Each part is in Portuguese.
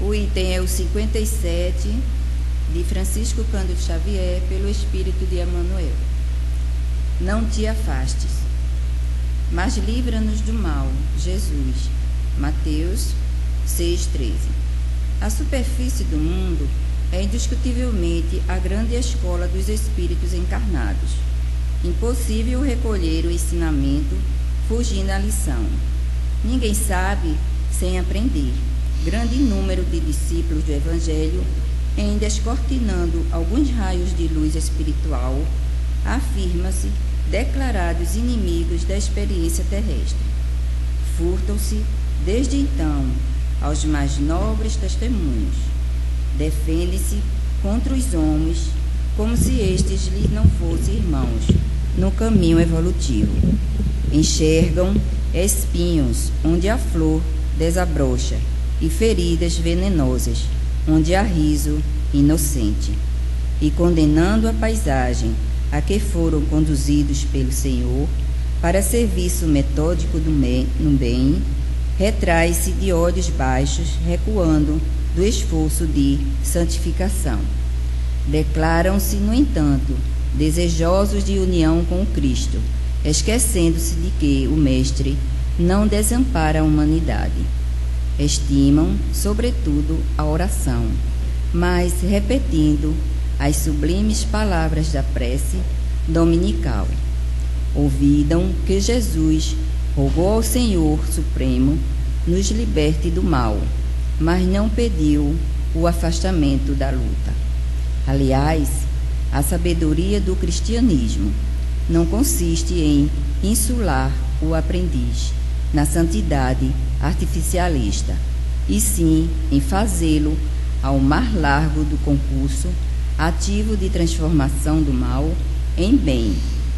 O item é o 57, de Francisco Cândido Xavier, pelo Espírito de Emmanuel. Não te afastes, mas livra-nos do mal, Jesus. Mateus 6,13. A superfície do mundo é indiscutivelmente a grande escola dos espíritos encarnados. Impossível recolher o ensinamento fugindo à lição. Ninguém sabe sem aprender. Grande número de discípulos do Evangelho, em descortinando alguns raios de luz espiritual, afirma-se declarados inimigos da experiência terrestre. Furtam-se, desde então, aos mais nobres testemunhos. Defendem-se contra os homens, como se estes lhes não fossem irmãos no caminho evolutivo. Enxergam espinhos onde a flor desabrocha e feridas venenosas onde há riso inocente. E condenando a paisagem a que foram conduzidos pelo Senhor para serviço metódico no bem, retrai-se de olhos baixos, recuando do esforço de santificação. Declaram-se, no entanto, desejosos de união com o Cristo, esquecendo-se de que o Mestre não desampara a humanidade. Estimam, sobretudo, a oração, mas repetindo as sublimes palavras da prece dominical. Ouvidam que Jesus rogou ao Senhor Supremo nos liberte do mal, mas não pediu o afastamento da luta. Aliás, a sabedoria do cristianismo não consiste em insular o aprendiz na santidade artificialista, e sim em fazê-lo ao mar largo do concurso ativo de transformação do mal em bem,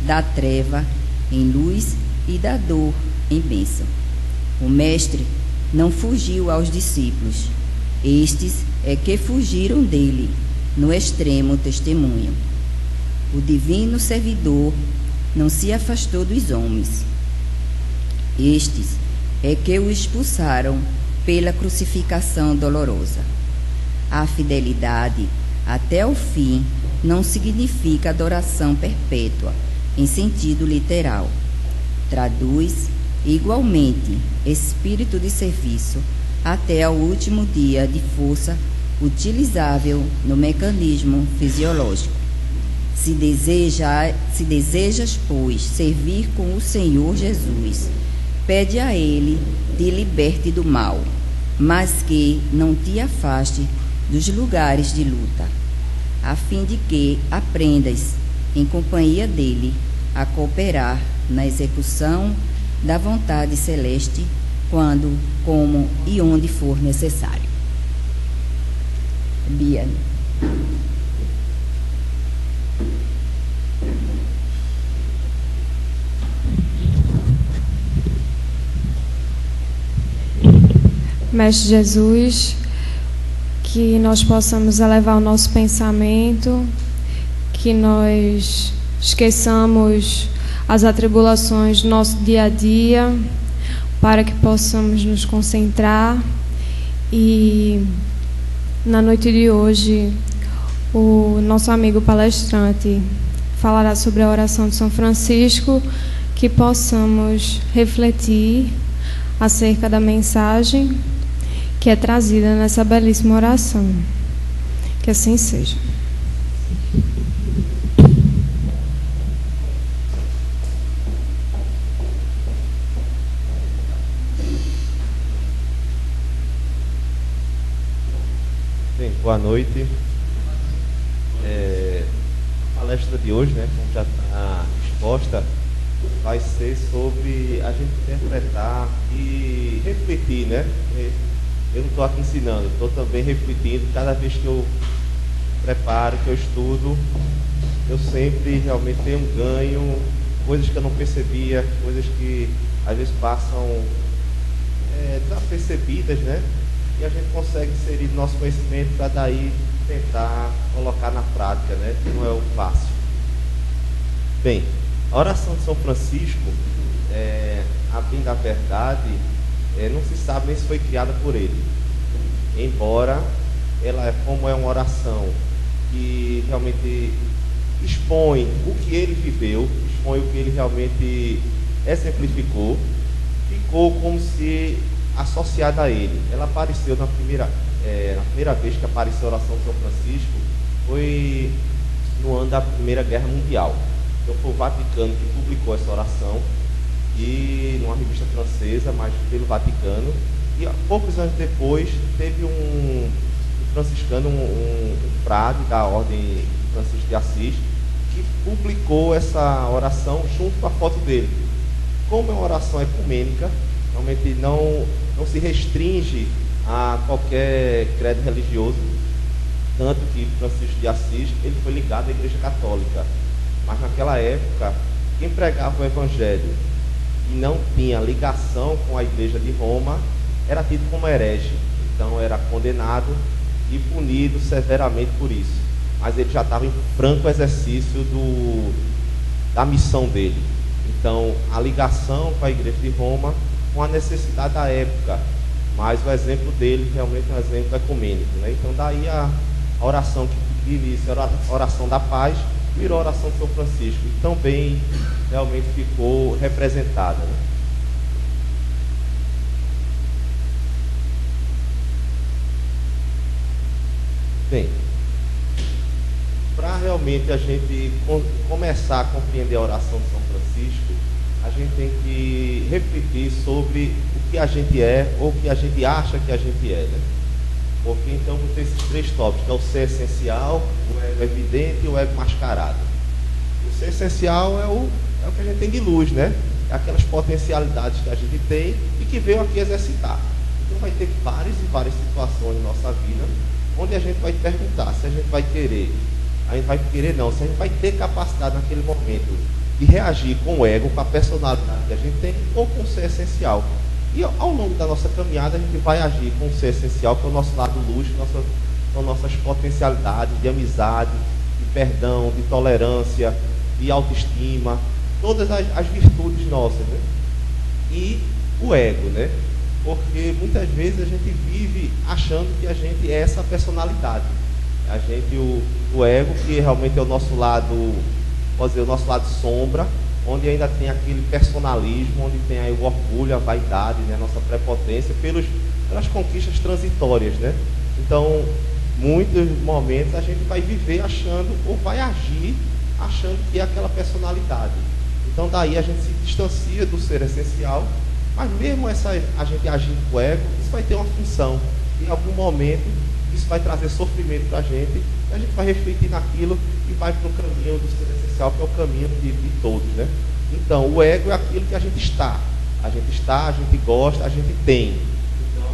da treva em luz e da dor em bênção. O Mestre não fugiu aos discípulos, estes é que fugiram dele no extremo testemunho. O divino servidor não se afastou dos homens, estes é que o expulsaram pela crucificação dolorosa. A fidelidade até o fim não significa adoração perpétua, em sentido literal. Traduz, igualmente, espírito de serviço até ao último dia de força utilizável no mecanismo fisiológico. Se desejas, pois, servir com o Senhor Jesus, pede a Ele te liberte do mal, mas que não te afaste dos lugares de luta, a fim de que aprendas, em companhia dele, a cooperar na execução da vontade celeste, quando, como e onde for necessário. Bia. Mestre Jesus, que nós possamos elevar o nosso pensamento, que nós esqueçamos as atribulações do nosso dia a dia, para que possamos nos concentrar. E na noite de hoje, o nosso amigo palestrante falará sobre a oração de São Francisco, que possamos refletir acerca da mensagem que é trazida nessa belíssima oração. Que assim seja. Bem, boa noite. A palestra de hoje, né, como já está exposta, vai ser sobre a gente interpretar e refletir, né? Eu não estou aqui ensinando, estou também refletindo. Cada vez que eu preparo, que eu estudo, eu sempre realmente tenho um ganho, coisas que eu não percebia, coisas que às vezes passam desapercebidas, né? E a gente consegue inserir nosso conhecimento para daí tentar colocar na prática, né? Que não é o fácil. Bem, a oração de São Francisco, a bem da verdade, não se sabe nem se foi criada por ele. embora ela, como é uma oração que realmente expõe o que ele viveu, expõe o que ele realmente exemplificou, ficou como se associada a ele. Ela apareceu na primeira vez que apareceu a oração de São Francisco, foi no ano da Primeira Guerra Mundial. Então foi o Vaticano que publicou essa oração, e numa revista francesa, mas pelo Vaticano. E poucos anos depois teve um franciscano, um frade da Ordem Francisco de Assis, que publicou essa oração junto com a foto dele. Como é uma oração ecumênica, realmente não se restringe a qualquer credo religioso, tanto que Francisco de Assis ele foi ligado à Igreja Católica, mas naquela época quem pregava o Evangelho e não tinha ligação com a Igreja de Roma era tido como herege, então era condenado e punido severamente por isso. Mas ele já estava em franco exercício da missão dele. Então a ligação com a Igreja de Roma, com a necessidade da época, mas o exemplo dele realmente é um exemplo ecumênico, né? Então daí a oração que de início era a oração da paz, virou a oração de São Francisco, e também realmente ficou representada, né? Bem, para realmente a gente começar a compreender a oração de São Francisco, a gente tem que refletir sobre o que a gente é ou o que a gente acha que a gente é, né? Porque então tem esses três tópicos, que é o ser essencial, o ego evidente e o ego mascarado. O ser essencial é o que a gente tem de luz, né? É aquelas potencialidades que a gente tem e que veio aqui exercitar. Então vai ter várias e várias situações na nossa vida onde a gente vai perguntar se a gente vai querer. A gente vai querer não, se a gente vai ter capacidade naquele momento de reagir com o ego, com a personalidade que a gente tem, ou com o ser essencial. E ao longo da nossa caminhada a gente vai agir com o ser essencial, que é o nosso lado luz, são nossas potencialidades de amizade, de perdão, de tolerância, de autoestima, todas as virtudes nossas, né? E o ego, né? Porque muitas vezes a gente vive achando que a gente é essa personalidade. A gente, o ego, que realmente é o nosso lado, pode dizer, o nosso lado sombra, onde ainda tem aquele personalismo, onde tem aí o orgulho, a vaidade, né, a nossa prepotência pelas conquistas transitórias, né? Então, muitos momentos a gente vai viver achando, ou vai agir achando que é aquela personalidade. Então daí a gente se distancia do ser essencial, mas mesmo a gente agindo com o ego, isso vai ter uma função. Em algum momento isso vai trazer sofrimento para a gente, e a gente vai refletir naquilo e vai para o caminho do ser essencial, que é o caminho de todos, né? Então o ego é aquilo que a gente está, a gente gosta, a gente tem. Então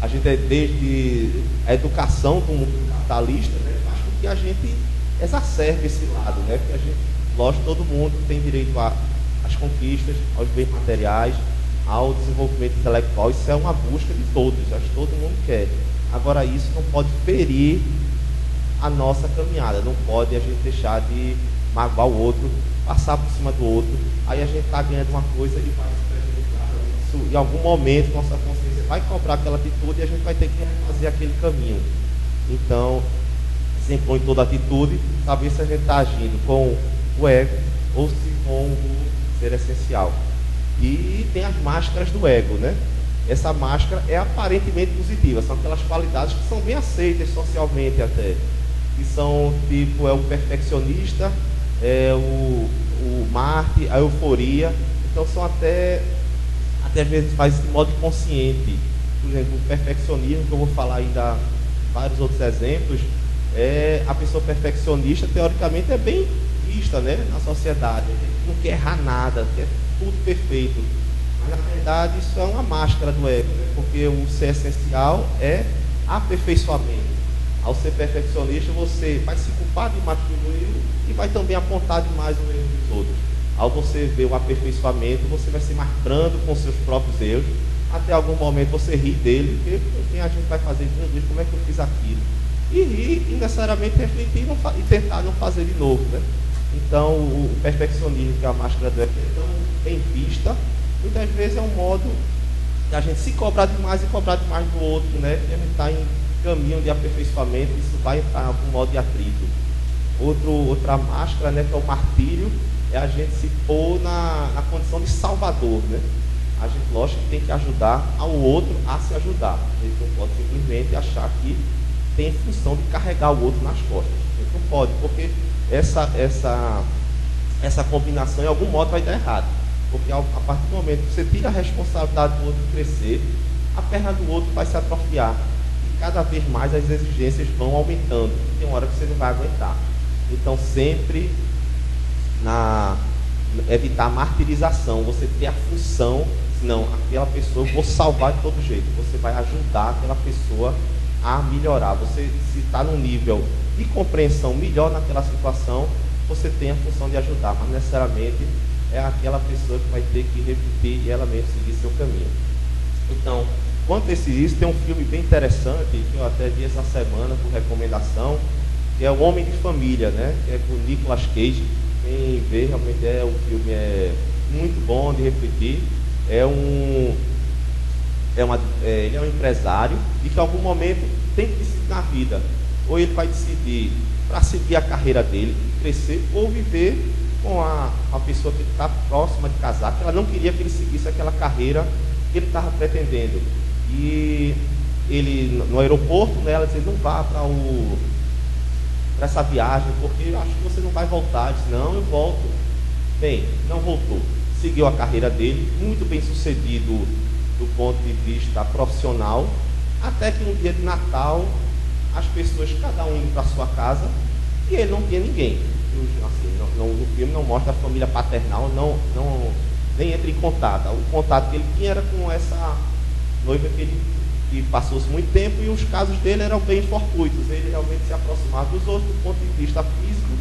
a gente desde a educação do mundo capitalista, né, faz com que a gente exacerbe esse lado, né? Porque a gente, lógico, todo mundo tem direito às conquistas, aos bens materiais, ao desenvolvimento intelectual. Isso é uma busca de todos, acho que todo mundo quer. Agora isso não pode ferir a nossa caminhada, não pode a gente deixar de magoar o outro, passar por cima do outro, aí a gente está ganhando uma coisa e vai se prejudicar. Isso, em algum momento nossa consciência vai cobrar aquela atitude e a gente vai ter que fazer aquele caminho. Então se impõe toda atitude, saber se a gente está agindo com o ego ou se com o ser essencial. E tem as máscaras do ego, né? Essa máscara é aparentemente positiva, são aquelas qualidades que são bem aceitas socialmente até, que são tipo, é o perfeccionista, é o Marte, a euforia. Então são até às vezes faz de modo consciente. Por exemplo, o perfeccionismo, que eu vou falar ainda vários outros exemplos, a pessoa perfeccionista teoricamente é bem vista, né, na sociedade, não quer errar nada, quer tudo perfeito, mas na verdade isso é uma máscara do ego, né? Porque o ser essencial é aperfeiçoamento. Ao ser perfeccionista você vai se culpar demais pelo erro e vai também apontar demais o erro dos outros. Ao você ver o aperfeiçoamento, você vai se marcando com seus próprios erros, até algum momento você ri dele, porque a gente vai fazer, meu Deus, como é que eu fiz aquilo? E rir, e necessariamente refletir e tentar não fazer de novo, né? Então o perfeccionismo, que é a máscara do ego, é tão bem vista, muitas vezes é um modo a gente se cobrar demais e cobrar demais do outro, né? A gente está em caminho de aperfeiçoamento, isso vai entrar em algum modo de atrito. Outra máscara, né, que é o martírio, é a gente se pôr na condição de salvador, né? A gente, lógico, tem que ajudar ao outro a se ajudar. A gente não pode simplesmente achar que tem função de carregar o outro nas costas. A gente não pode, porque essa combinação em algum modo vai dar errado. Porque a partir do momento que você tira a responsabilidade do outro crescer, a perna do outro vai se atrofiar. E cada vez mais as exigências vão aumentando. Tem uma hora que você não vai aguentar. Então sempre evitar a martirização, você ter a função, não, aquela pessoa eu vou salvar de todo jeito, você vai ajudar aquela pessoa a melhorar. Você, se está num nível de compreensão melhor naquela situação, você tem a função de ajudar, mas necessariamente é aquela pessoa que vai ter que repetir e ela mesmo seguir seu caminho. Então, quanto a isso, tem um filme bem interessante, que eu até vi essa semana por recomendação, que é O Homem de Família, né? Que é com o Nicolas Cage. Quem vê, realmente o filme é muito bom de refletir. Ele é um empresário e que em algum momento tem que decidir na vida. Ou ele vai decidir para seguir a carreira dele, crescer, ou viver com a pessoa que está próxima de casar, que ela não queria que ele seguisse aquela carreira que ele estava pretendendo. E ele, no aeroporto, né, ela disse, não vá para essa viagem, porque eu acho que você não vai voltar. Ele disse, não, eu volto. Bem, não voltou. Seguiu a carreira dele, muito bem sucedido do ponto de vista profissional, até que no dia de Natal, as pessoas, cada um indo para sua casa, e ele não tinha ninguém. Assim, no filme não mostra a família paternal, nem entra em contato. O contato que ele tinha era com essa noiva que passou-se muito tempo, e os casos dele eram bem fortuitos. Ele realmente se aproximava dos outros do ponto de vista físico,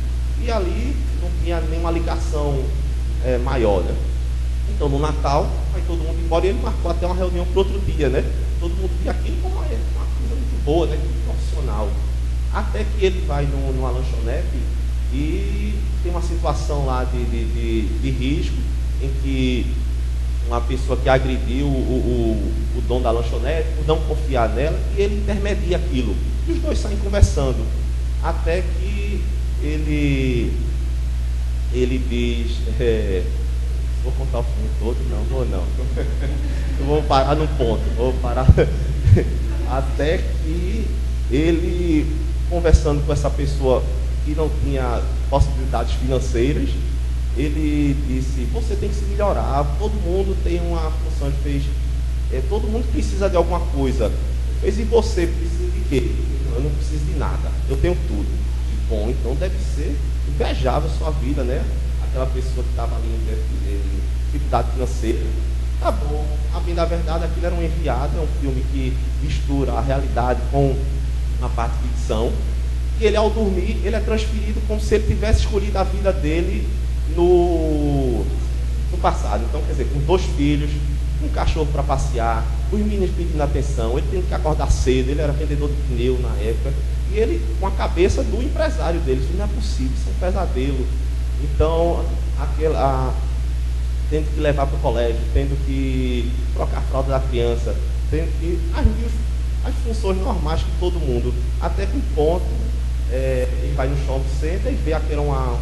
e ali não tinha nenhuma ligação maior, né? Então no Natal vai todo mundo embora, e ele marcou até uma reunião para outro dia, né? Todo mundo via aquilo como uma coisa muito boa, né? Profissional. Até que ele vai numa lanchonete e tem uma situação lá de risco, em que uma pessoa que agrediu o dono da lanchonete, por não confiar nela, e ele intermedia aquilo. E os dois saem conversando, até que ele diz, vou contar o filme todo? Não, vou não. Eu vou parar num ponto, vou parar. Até que ele, conversando com essa pessoa que não tinha possibilidades financeiras, ele disse, você tem que se melhorar, todo mundo tem uma função, todo mundo precisa de alguma coisa. E você precisa de quê? Eu não preciso de nada, eu tenho tudo. E, bom, então deve ser invejável a sua vida, né? Aquela pessoa que estava ali em dificuldade financeira. Tá bom, a bem da verdade, aquilo era um enviado, é um filme que mistura a realidade com uma parte de ficção. E ele, ao dormir, ele é transferido como se ele tivesse escolhido a vida dele no passado. Então, quer dizer, com 2 filhos, um cachorro para passear, os meninos pedindo atenção, ele tendo que acordar cedo, ele era vendedor de pneu na época, e ele com a cabeça do empresário dele, isso não é possível, isso é um pesadelo. Então, tendo que levar para o colégio, tendo que trocar a fralda da criança, tendo que as funções normais que todo mundo, até que um ponto, ele vai no shopping center e vê aquela uma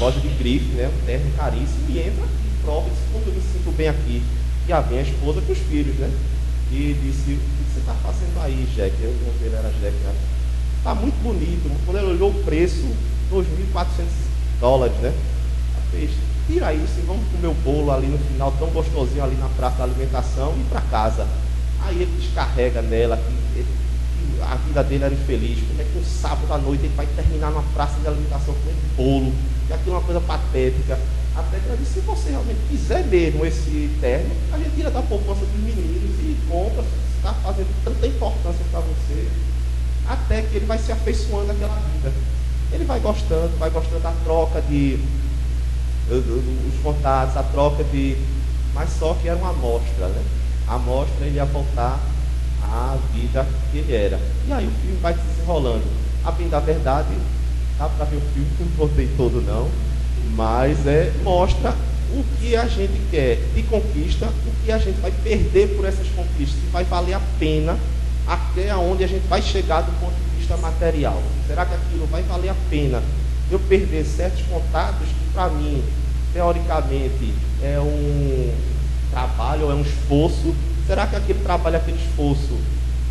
loja de grife, né, um terno caríssimo, e entra e prova, e diz, quando eu me sinto bem aqui. E vem a esposa com os filhos, né? E disse, o que você está fazendo aí, Jack? Eu não sei, ele era Jack, né? Está muito bonito. Quando ele olhou o preço, $2.400, né? Ela fez, tira isso e vamos comer o bolo ali no final, tão gostosinho ali na praça da alimentação, e ir para casa. Aí ele descarrega nela que a vida dele era infeliz. Como é que um sábado à noite ele vai terminar numa praça de alimentação comendo bolo? E aquilo é uma coisa patética. Até que ela disse, se você realmente quiser mesmo esse terno, a gente tira da poupança dos meninos e compra, está fazendo tanta importância para você. Até que ele vai se afeiçoando àquela vida. Ele vai gostando da troca os contatos, a troca mas só que era uma amostra, né? A amostra, ele ia voltar à vida que ele era. E aí o filme vai se desenrolando. A bem da verdade, dá para ver o filme, não botei todo não, mas mostra o que a gente quer de conquista, o que a gente vai perder por essas conquistas, se vai valer a pena até onde a gente vai chegar do ponto de vista material. Será que aquilo vai valer a pena eu perder certos contatos que para mim, teoricamente, é um trabalho ou é um esforço? Será que aquele trabalho, aquele esforço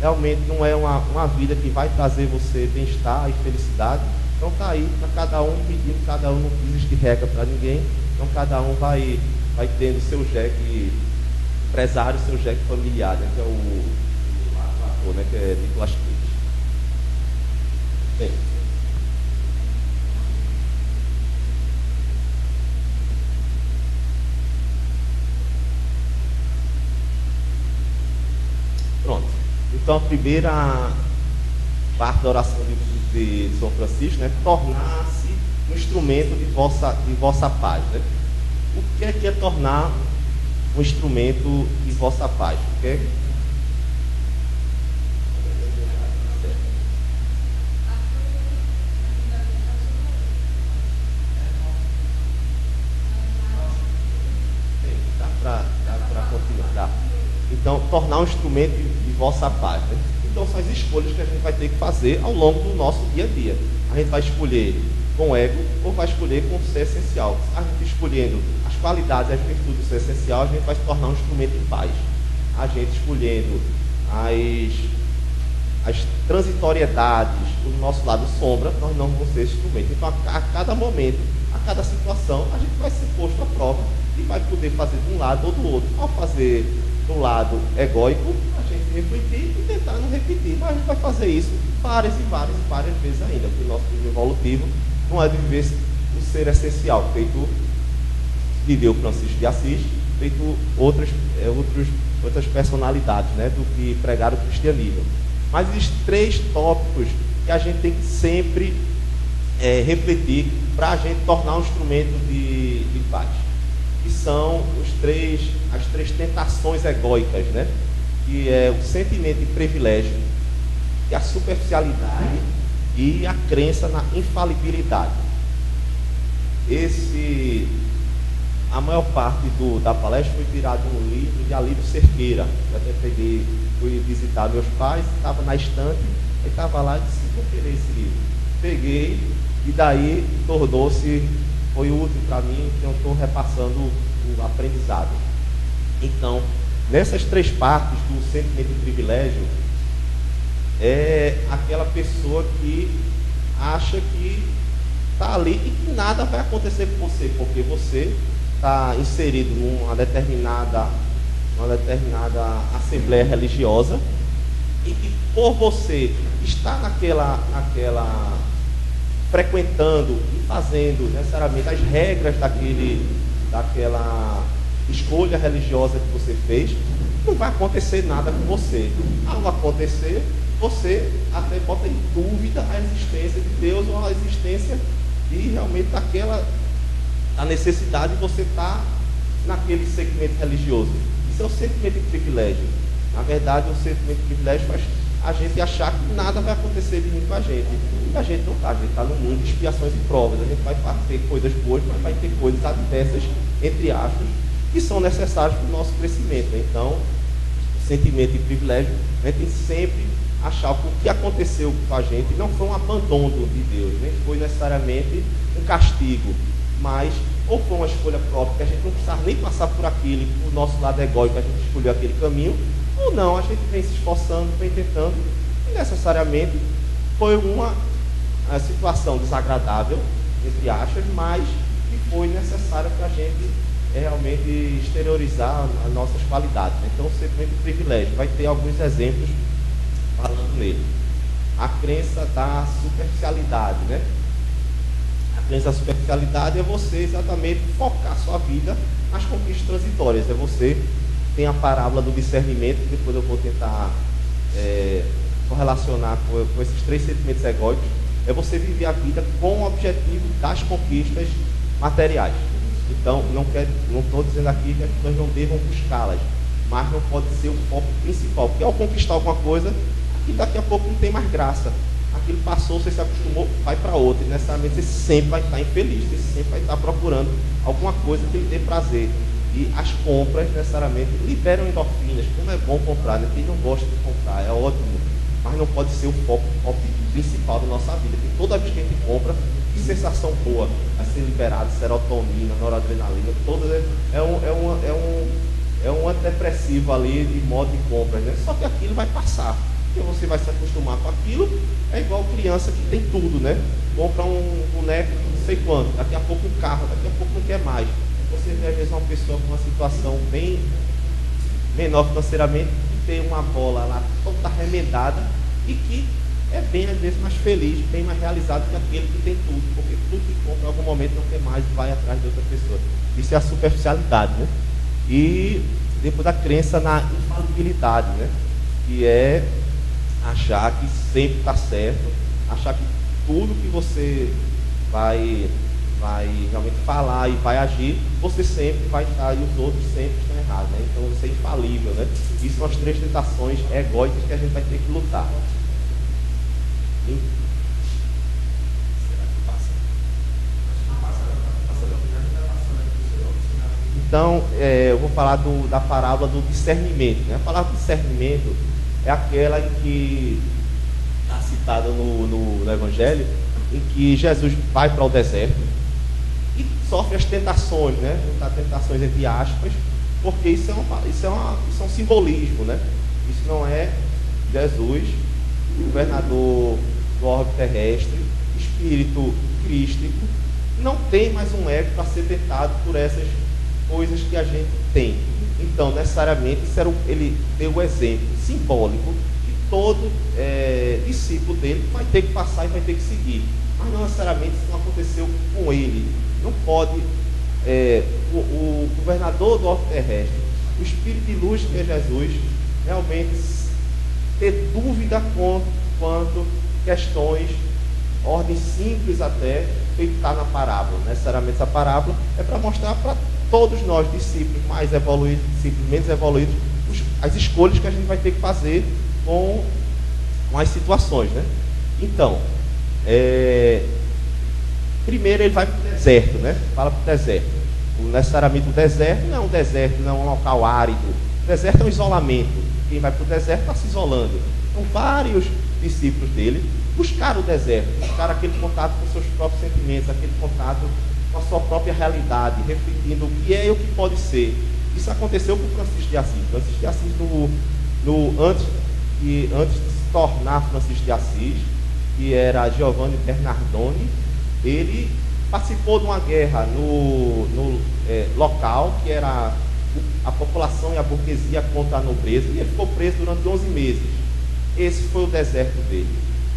realmente não é uma vida que vai trazer você bem-estar e felicidade? Então está aí para cada um pedindo, cada um, não existe regra para ninguém, então cada um vai tendo seu jegue empresário, seu jegue familiar, né, que é o ator, né, que é Nicolas Cage. Bem, pronto. Então a primeira parte da oração de São Francisco, né, tornar-se um instrumento de vossa paz, né? O que é tornar um instrumento de vossa paz? O que é? Dá para continuar. Dá. Então, tornar um instrumento de vossa paz, né? Então, são as escolhas que a gente vai ter que fazer ao longo do nosso dia a dia. A gente vai escolher com ego ou vai escolher com ser essencial. A gente escolhendo as qualidades e as virtudes do ser essencial, a gente vai se tornar um instrumento de paz. A gente escolhendo as transitoriedades do nosso lado sombra, nós não vamos ser esse instrumento. Então, a cada momento, a cada situação, a gente vai ser posto à prova e vai poder fazer de um lado ou do outro. Ao fazer do lado egóico, a gente refletir e tentar não repetir, mas a gente vai fazer isso várias vezes ainda, porque o nosso nível evolutivo não é de viver o ser essencial, feito viveu Francisco de Assis, feito outras personalidades, né, do que pregaram o cristianismo. Mas existem 3 tópicos que a gente tem que sempre refletir para a gente tornar um instrumento de paz, que são as 3 tentações egóicas, né? Que é o sentimento de privilégio, que é a superficialidade e a crença na infalibilidade. A maior parte da palestra foi tirada de um livro de Alírio Cerqueira. Eu até fui visitar meus pais, estava na estante, e estava lá e disse, vou querer esse livro. Peguei e daí foi útil para mim, então estou repassando o aprendizado. Então, nessas 3 partes do sentimento de privilégio, é aquela pessoa que acha que está ali e que nada vai acontecer com você, porque você está inserido numa determinada assembleia religiosa e que por você estar naquela frequentando e fazendo necessariamente as regras daquela escolha religiosa que você fez, não vai acontecer nada com você. Ao acontecer, você até bota em dúvida a existência de Deus ou a existência de realmente a necessidade de você estar naquele segmento religioso. Isso é o sentimento de privilégio. Na verdade, o sentimento de privilégio faz a gente achar que nada vai acontecer de ruim com a gente. E a gente não está, a gente está no mundo de expiações e provas. A gente vai ter coisas boas, mas vai ter coisas adversas, entre aspas, que são necessárias para o nosso crescimento. Então, o sentimento de privilégio, a gente tem sempre achar que o que aconteceu com a gente não foi um abandono de Deus, nem foi necessariamente um castigo, mas ou foi uma escolha própria, que a gente não precisava nem passar por aquele, o nosso lado egóico, a gente escolheu aquele caminho, ou não, a gente vem se esforçando, vem tentando, e necessariamente foi uma situação desagradável, entre aspas, mas que foi necessária para a gente realmente exteriorizar as nossas qualidades. Então, o sentimento de privilégio, vai ter alguns exemplos falando nele. A crença da superficialidade, né? A crença da superficialidade é você exatamente focar sua vida nas conquistas transitórias. É você tem a parábola do discernimento, que depois eu vou tentar correlacionar com esses 3 sentimentos egóicos. É você viver a vida com o objetivo das conquistas materiais. Então, não estou dizendo aqui que as pessoas não devam buscá-las, mas não pode ser o foco principal, porque ao conquistar alguma coisa, aqui daqui a pouco não tem mais graça. aquilo passou, você se acostumou, vai para outra, e necessariamente você sempre vai estar infeliz, você sempre vai estar procurando alguma coisa que lhe dê prazer. E as compras necessariamente liberam endorfinas, como é bom comprar, né? Quem não gosta de comprar, é ótimo, mas não pode ser o foco principal da nossa vida, porque toda vez que a gente compra, que sensação boa vai ser liberada, serotonina, noradrenalina, todas é um antidepressivo ali de modo de compras, né? Só que aquilo vai passar, porque você vai se acostumar com aquilo, é igual criança que tem tudo, né? Compra um boneco não sei quanto, daqui a pouco um carro, daqui a pouco não quer mais. Você vê às vezes uma pessoa com uma situação bem menor financeiramente, que tem uma bola lá toda remendada e que é bem às vezes mais feliz, bem mais realizado que aquele que tem tudo, porque tudo que compra em algum momento não quer mais, vai atrás de outra pessoa. Isso é a superficialidade, né? E depois da crença na infalibilidade, né? Que é achar que sempre está certo, achar que tudo que você vai realmente falar e vai agir, você sempre vai estar, e os outros sempre estão errados, né? Então você é infalível, né? Isso são as 3 tentações egóicas que a gente vai ter que lutar. Então, eu vou falar da parábola do discernimento, né? A palavra discernimento é aquela em que está citada no Evangelho, em que Jesus vai para o deserto e sofre as tentações, né? As tentações entre aspas, porque isso é um simbolismo, né? Isso não é Jesus, governador do orbe terrestre, espírito crístico, não tem mais um ego para ser tentado por essas coisas que a gente tem. Então, necessariamente, ele deu o exemplo simbólico que todo discípulo dele vai ter que passar e vai ter que seguir. Mas não necessariamente isso não aconteceu com ele. Não pode o governador do orbe terrestre, o espírito de luz que é Jesus, realmente ter dúvida quanto questões, ordem simples até, feito está na parábola. Necessariamente essa parábola é para mostrar para todos nós, discípulos mais evoluídos, discípulos menos evoluídos, as escolhas que a gente vai ter que fazer com as situações, né? Então, primeiro ele vai para o deserto, né? Fala para o deserto. Necessariamente o deserto não é um deserto, não é um local árido. O deserto é um isolamento. Quem vai para o deserto está se isolando. Então, vários discípulos dele buscaram o deserto, buscaram aquele contato com seus próprios sentimentos, aquele contato com a sua própria realidade, refletindo o que é e o que pode ser. Isso aconteceu com Francisco de Assis. Francisco de Assis, antes de se tornar Francisco de Assis, que era Giovanni Bernardoni, ele participou de uma guerra no local, que era a população e a burguesia contra a nobreza, e ele ficou preso durante 11 meses. Esse foi o deserto dele.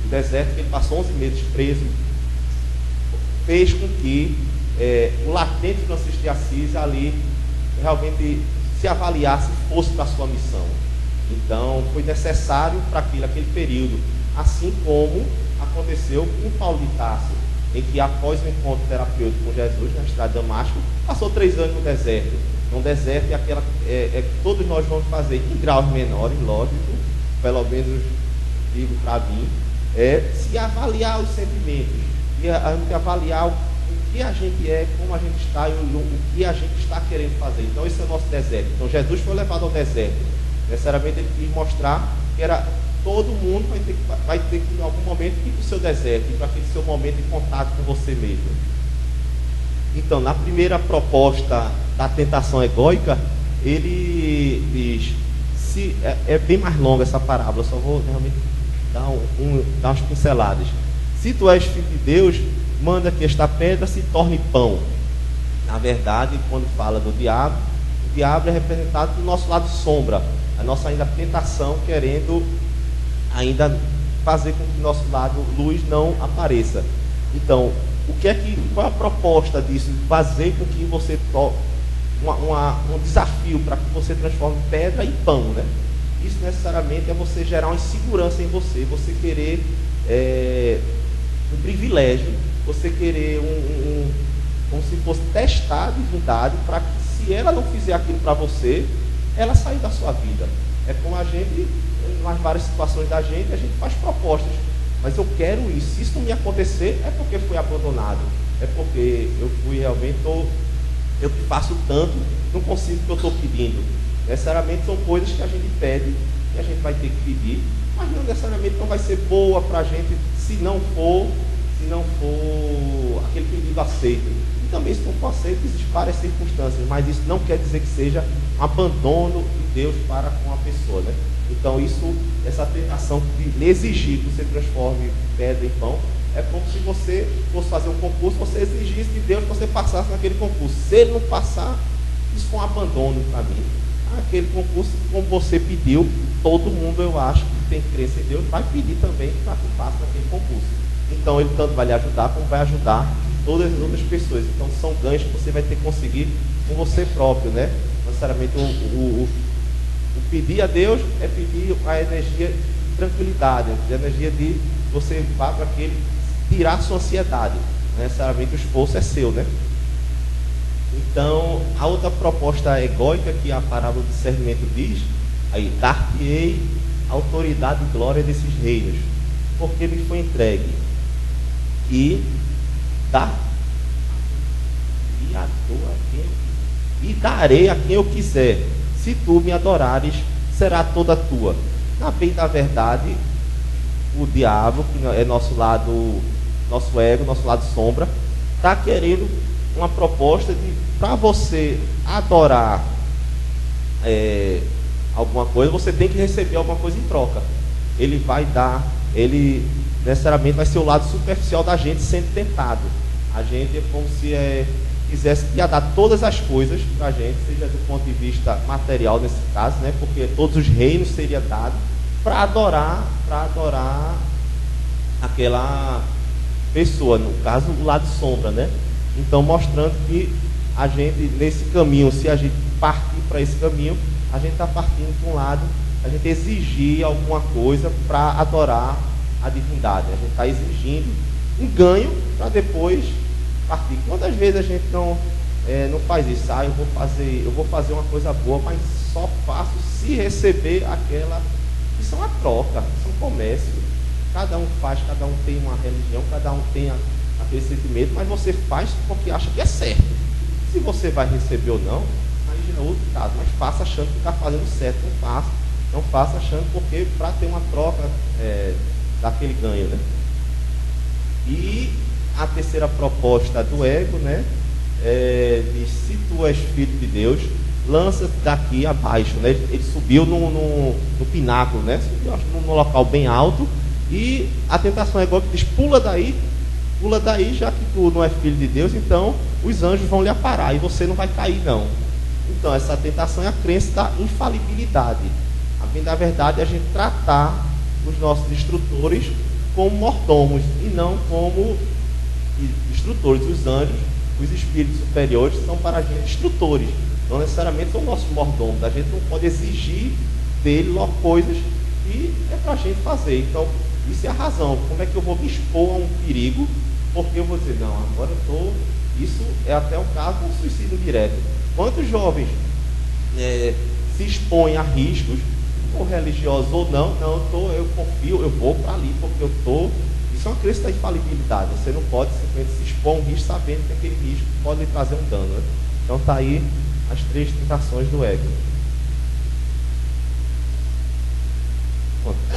O deserto que ele passou 11 meses preso fez com que o latente Francisco de Assis ali realmente se avaliasse e fosse para a sua missão. Então foi necessário para aquele período, assim como aconteceu com Paulo de Tarso, em que após o encontro terapêutico com Jesus na estrada de Damasco, passou 3 anos no deserto. No deserto é aquela que todos nós vamos fazer em graus menores, lógico, pelo menos digo para mim, se avaliar os sentimentos, e avaliar o que a gente é, como a gente está e o que a gente está querendo fazer. Então esse é o nosso deserto. Então Jesus foi levado ao deserto. Necessariamente ele quis mostrar que todo mundo vai ter que em algum momento ir para o seu deserto, ir para aquele seu momento de contato com você mesmo. Então, na primeira proposta da tentação egóica, ele diz, é bem mais longa essa parábola, só vou realmente dar umas pinceladas. Se tu és filho de Deus, manda que esta pedra se torne pão. Na verdade, quando fala do diabo, o diabo é representado do nosso lado sombra, a nossa ainda tentação, querendo ainda fazer com que nosso lado luz não apareça. Então, qual é a proposta disso? Fazer com que você um desafio para que você transforme pedra em pão, né? Isso necessariamente é você gerar uma insegurança em você querer um privilégio, você querer como se fosse testar a divindade, para que se ela não fizer aquilo para você, ela sair da sua vida. É como a gente, nas várias situações da gente, a gente faz propostas mas eu quero isso. Se isso não me acontecer, é porque foi abandonado, é porque eu fui realmente, eu que faço tanto, não consigo o que eu estou pedindo. Necessariamente são coisas que a gente pede e a gente vai ter que pedir, mas não necessariamente não vai ser boa para a gente se não for aquele pedido aceito. E também se não for aceito, existem várias circunstâncias, mas isso não quer dizer que seja um abandono de Deus para com a pessoa, né? Então essa tentação de lhe exigir que você transforme pedra em pão, é como se você fosse fazer um concurso, você exigisse de Deus que você passasse naquele concurso. Se ele não passar, isso foi um abandono para mim. Aquele concurso, como você pediu, todo mundo, eu acho, que tem crença em Deus, vai pedir também para que passe naquele concurso. Então ele tanto vai lhe ajudar, como vai ajudar todas as outras pessoas. Então são ganhos que você vai ter que conseguir com você próprio, né? Não necessariamente o pedir a Deus é pedir a energia de tranquilidade, a energia de você vá para aquele tirar a sua ansiedade. Não necessariamente o esforço é seu, né? Então, a outra proposta egóica que a parábola do discernimento diz, aí, dar-te-ei autoridade e glória desses reinos, porque me foi entregue, e darei a quem eu quiser. Se tu me adorares, será toda tua. Na bem da verdade, o diabo, que é nosso lado, nosso ego, nosso lado sombra, está querendo uma proposta de, para você adorar alguma coisa, você tem que receber alguma coisa em troca. Ele vai dar, ele necessariamente vai ser o lado superficial da gente sendo tentado. A gente é como se quisesse que ia dar todas as coisas para a gente, seja do ponto de vista material nesse caso, né? Porque todos os reinos seriam dados para adorar aquela pessoa, no caso o lado sombra, né? Então mostrando que a gente nesse caminho, se a gente partir para esse caminho, a gente está partindo para um lado, a gente exigir alguma coisa para adorar a divindade, a gente está exigindo um ganho para depois partir. Quantas vezes a gente não faz isso? Eu vou fazer uma coisa boa, mas só faço se receber aquela. Isso é uma troca, isso é um comércio. Cada um faz, cada um tem uma religião, cada um tem aquele sentimento, mas você faz porque acha que é certo. Se você vai receber ou não, aí já é outro caso, mas faça achando que está fazendo certo. Não faça achando porque para ter uma troca daquele ganho, né? E a terceira proposta do ego, né, diz: se tu és filho de Deus, lança-te daqui abaixo, né? Ele subiu no pináculo, né? Subiu num local bem alto, e a tentação é igual que diz: pula daí, já que tu não é filho de Deus, então os anjos vão lhe aparar e você não vai cair, não. Então essa tentação é a crença da infalibilidade. A bem da verdade é a gente tratar os nossos instrutores como mordomos e não como instrutores. Os anjos, os espíritos superiores, são para a gente instrutores, não necessariamente são nossos mordomos. A gente não pode exigir dele logo coisas que é para a gente fazer. Então isso é a razão. Como é que eu vou me expor a um perigo? Porque eu vou dizer, não, agora eu estou. Isso é até um caso de suicídio direto. Quantos jovens se expõem a riscos, ou religiosos ou não, eu confio, eu vou para ali, porque eu estou. Isso é uma crença da infalibilidade. Você não pode simplesmente se expor a um risco sabendo que aquele risco pode lhe trazer um dano, né? Então está aí as 3 tentações do ego.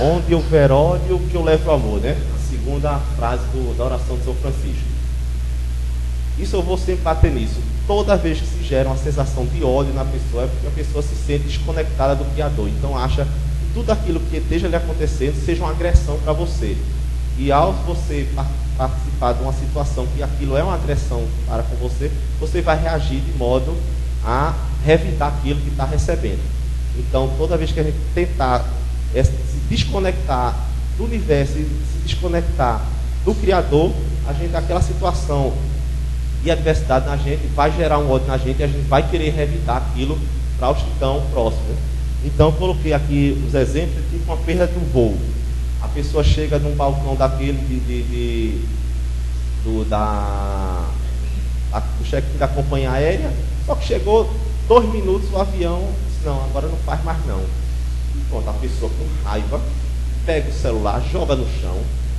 Onde houver ódio, que eu levo o amor, né? A segunda frase da oração de São Francisco. Isso eu vou sempre bater nisso. Toda vez que se gera uma sensação de ódio na pessoa, é porque a pessoa se sente desconectada do Criador. Então acha que tudo aquilo que esteja lhe acontecendo seja uma agressão para você. E ao você participar de uma situação que aquilo é uma agressão para com você, você vai reagir de modo a revidar aquilo que está recebendo. Então toda vez que a gente tentar se desconectar do universo e se desconectar do Criador, a gente, aquela situação e adversidade na gente vai gerar um ódio na gente, e a gente vai querer revidar aquilo para os que estão próximos. Então eu coloquei aqui os exemplos, tipo uma perda de um voo. A pessoa chega num balcão daquele do check-in da companhia aérea, só que chegou 2 minutos, o avião disse, não, agora não faz mais não. E pronto, a pessoa com raiva pega o celular, joga no chão,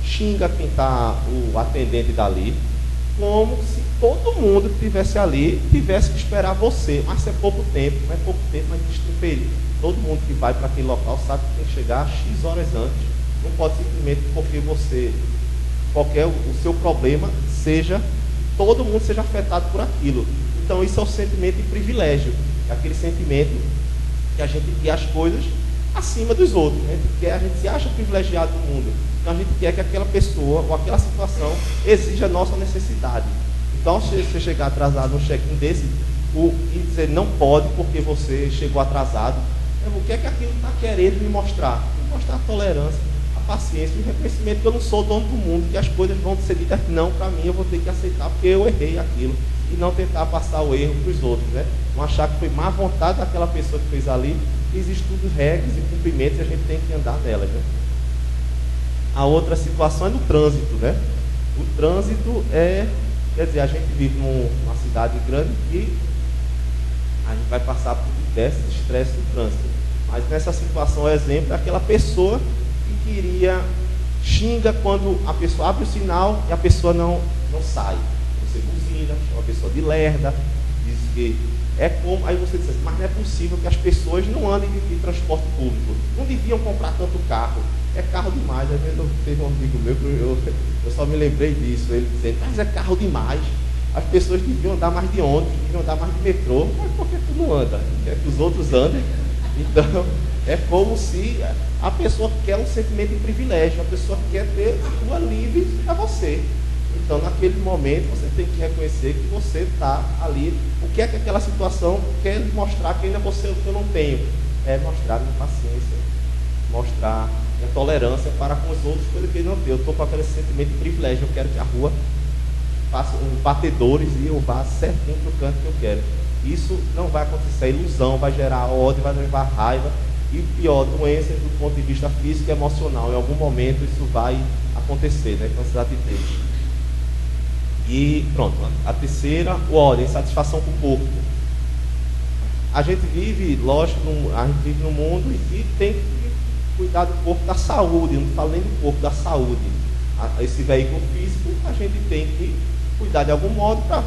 xinga quem está o atendente dali, como se todo mundo que estivesse ali tivesse que esperar você. Mas é pouco tempo, não é pouco tempo, mas existe um período. Todo mundo que vai para aquele local sabe que tem que chegar X horas antes. Não pode simplesmente porque o seu problema seja, todo mundo seja afetado por aquilo. Então isso é o sentimento de privilégio, é aquele sentimento que a gente quer as coisas acima dos outros, né? A gente se acha privilegiado no mundo, então a gente quer que aquela pessoa ou aquela situação exija a nossa necessidade. Então se você chegar atrasado no check-in desse e dizer não pode porque você chegou atrasado, o que é que aquilo está querendo me mostrar? Me mostrar a tolerância, a paciência e o reconhecimento que eu não sou dono do mundo, que as coisas vão ser ditas não para mim, eu vou ter que aceitar porque eu errei aquilo, e não tentar passar o erro para os outros, né? Não achar que foi má vontade daquela pessoa que fez ali, que existem tudo regras e cumprimentos e a gente tem que andar nelas, né? A outra situação é no trânsito, né? O trânsito quer dizer, a gente vive numa cidade grande e a gente vai passar por diversos estresses do trânsito. Mas nessa situação, o exemplo é aquela pessoa que xinga quando a pessoa abre o sinal e a pessoa não sai. Você buzina, chama a pessoa de lerda, diz que é como. Aí você diz assim, mas não é possível que as pessoas não andem de transporte público. Não deviam comprar tanto carro. É carro demais. Às vezes eu tenho um amigo meu, eu só me lembrei disso. Ele dizendo, mas é carro demais. As pessoas deviam andar mais de ônibus, deviam andar mais de metrô. Mas por que tu não anda? Quer que os outros andem? Então, é como se a pessoa quer um sentimento de privilégio, a pessoa quer ter a rua livre para você. Então, naquele momento, você tem que reconhecer que você está ali. O que é que aquela situação quer lhe mostrar que ainda você eu não tenho? É mostrar minha paciência, mostrar minha tolerância para com os outros, coisa que ele não tem. Eu estou com aquele sentimento de privilégio, eu quero que a rua faça batedores e eu vá certinho para o canto que eu quero. Isso não vai acontecer, a ilusão vai gerar ódio, vai levar raiva e pior, doenças do ponto de vista físico e emocional. Em algum momento isso vai acontecer, né, com essas atitudes. E pronto, a terceira, o ódio, a insatisfação com o corpo. A gente vive, lógico, a gente vive no mundo e tem que cuidar do corpo, da saúde, não falo nem do corpo, da saúde. Esse veículo físico, a gente tem que cuidar de algum modo para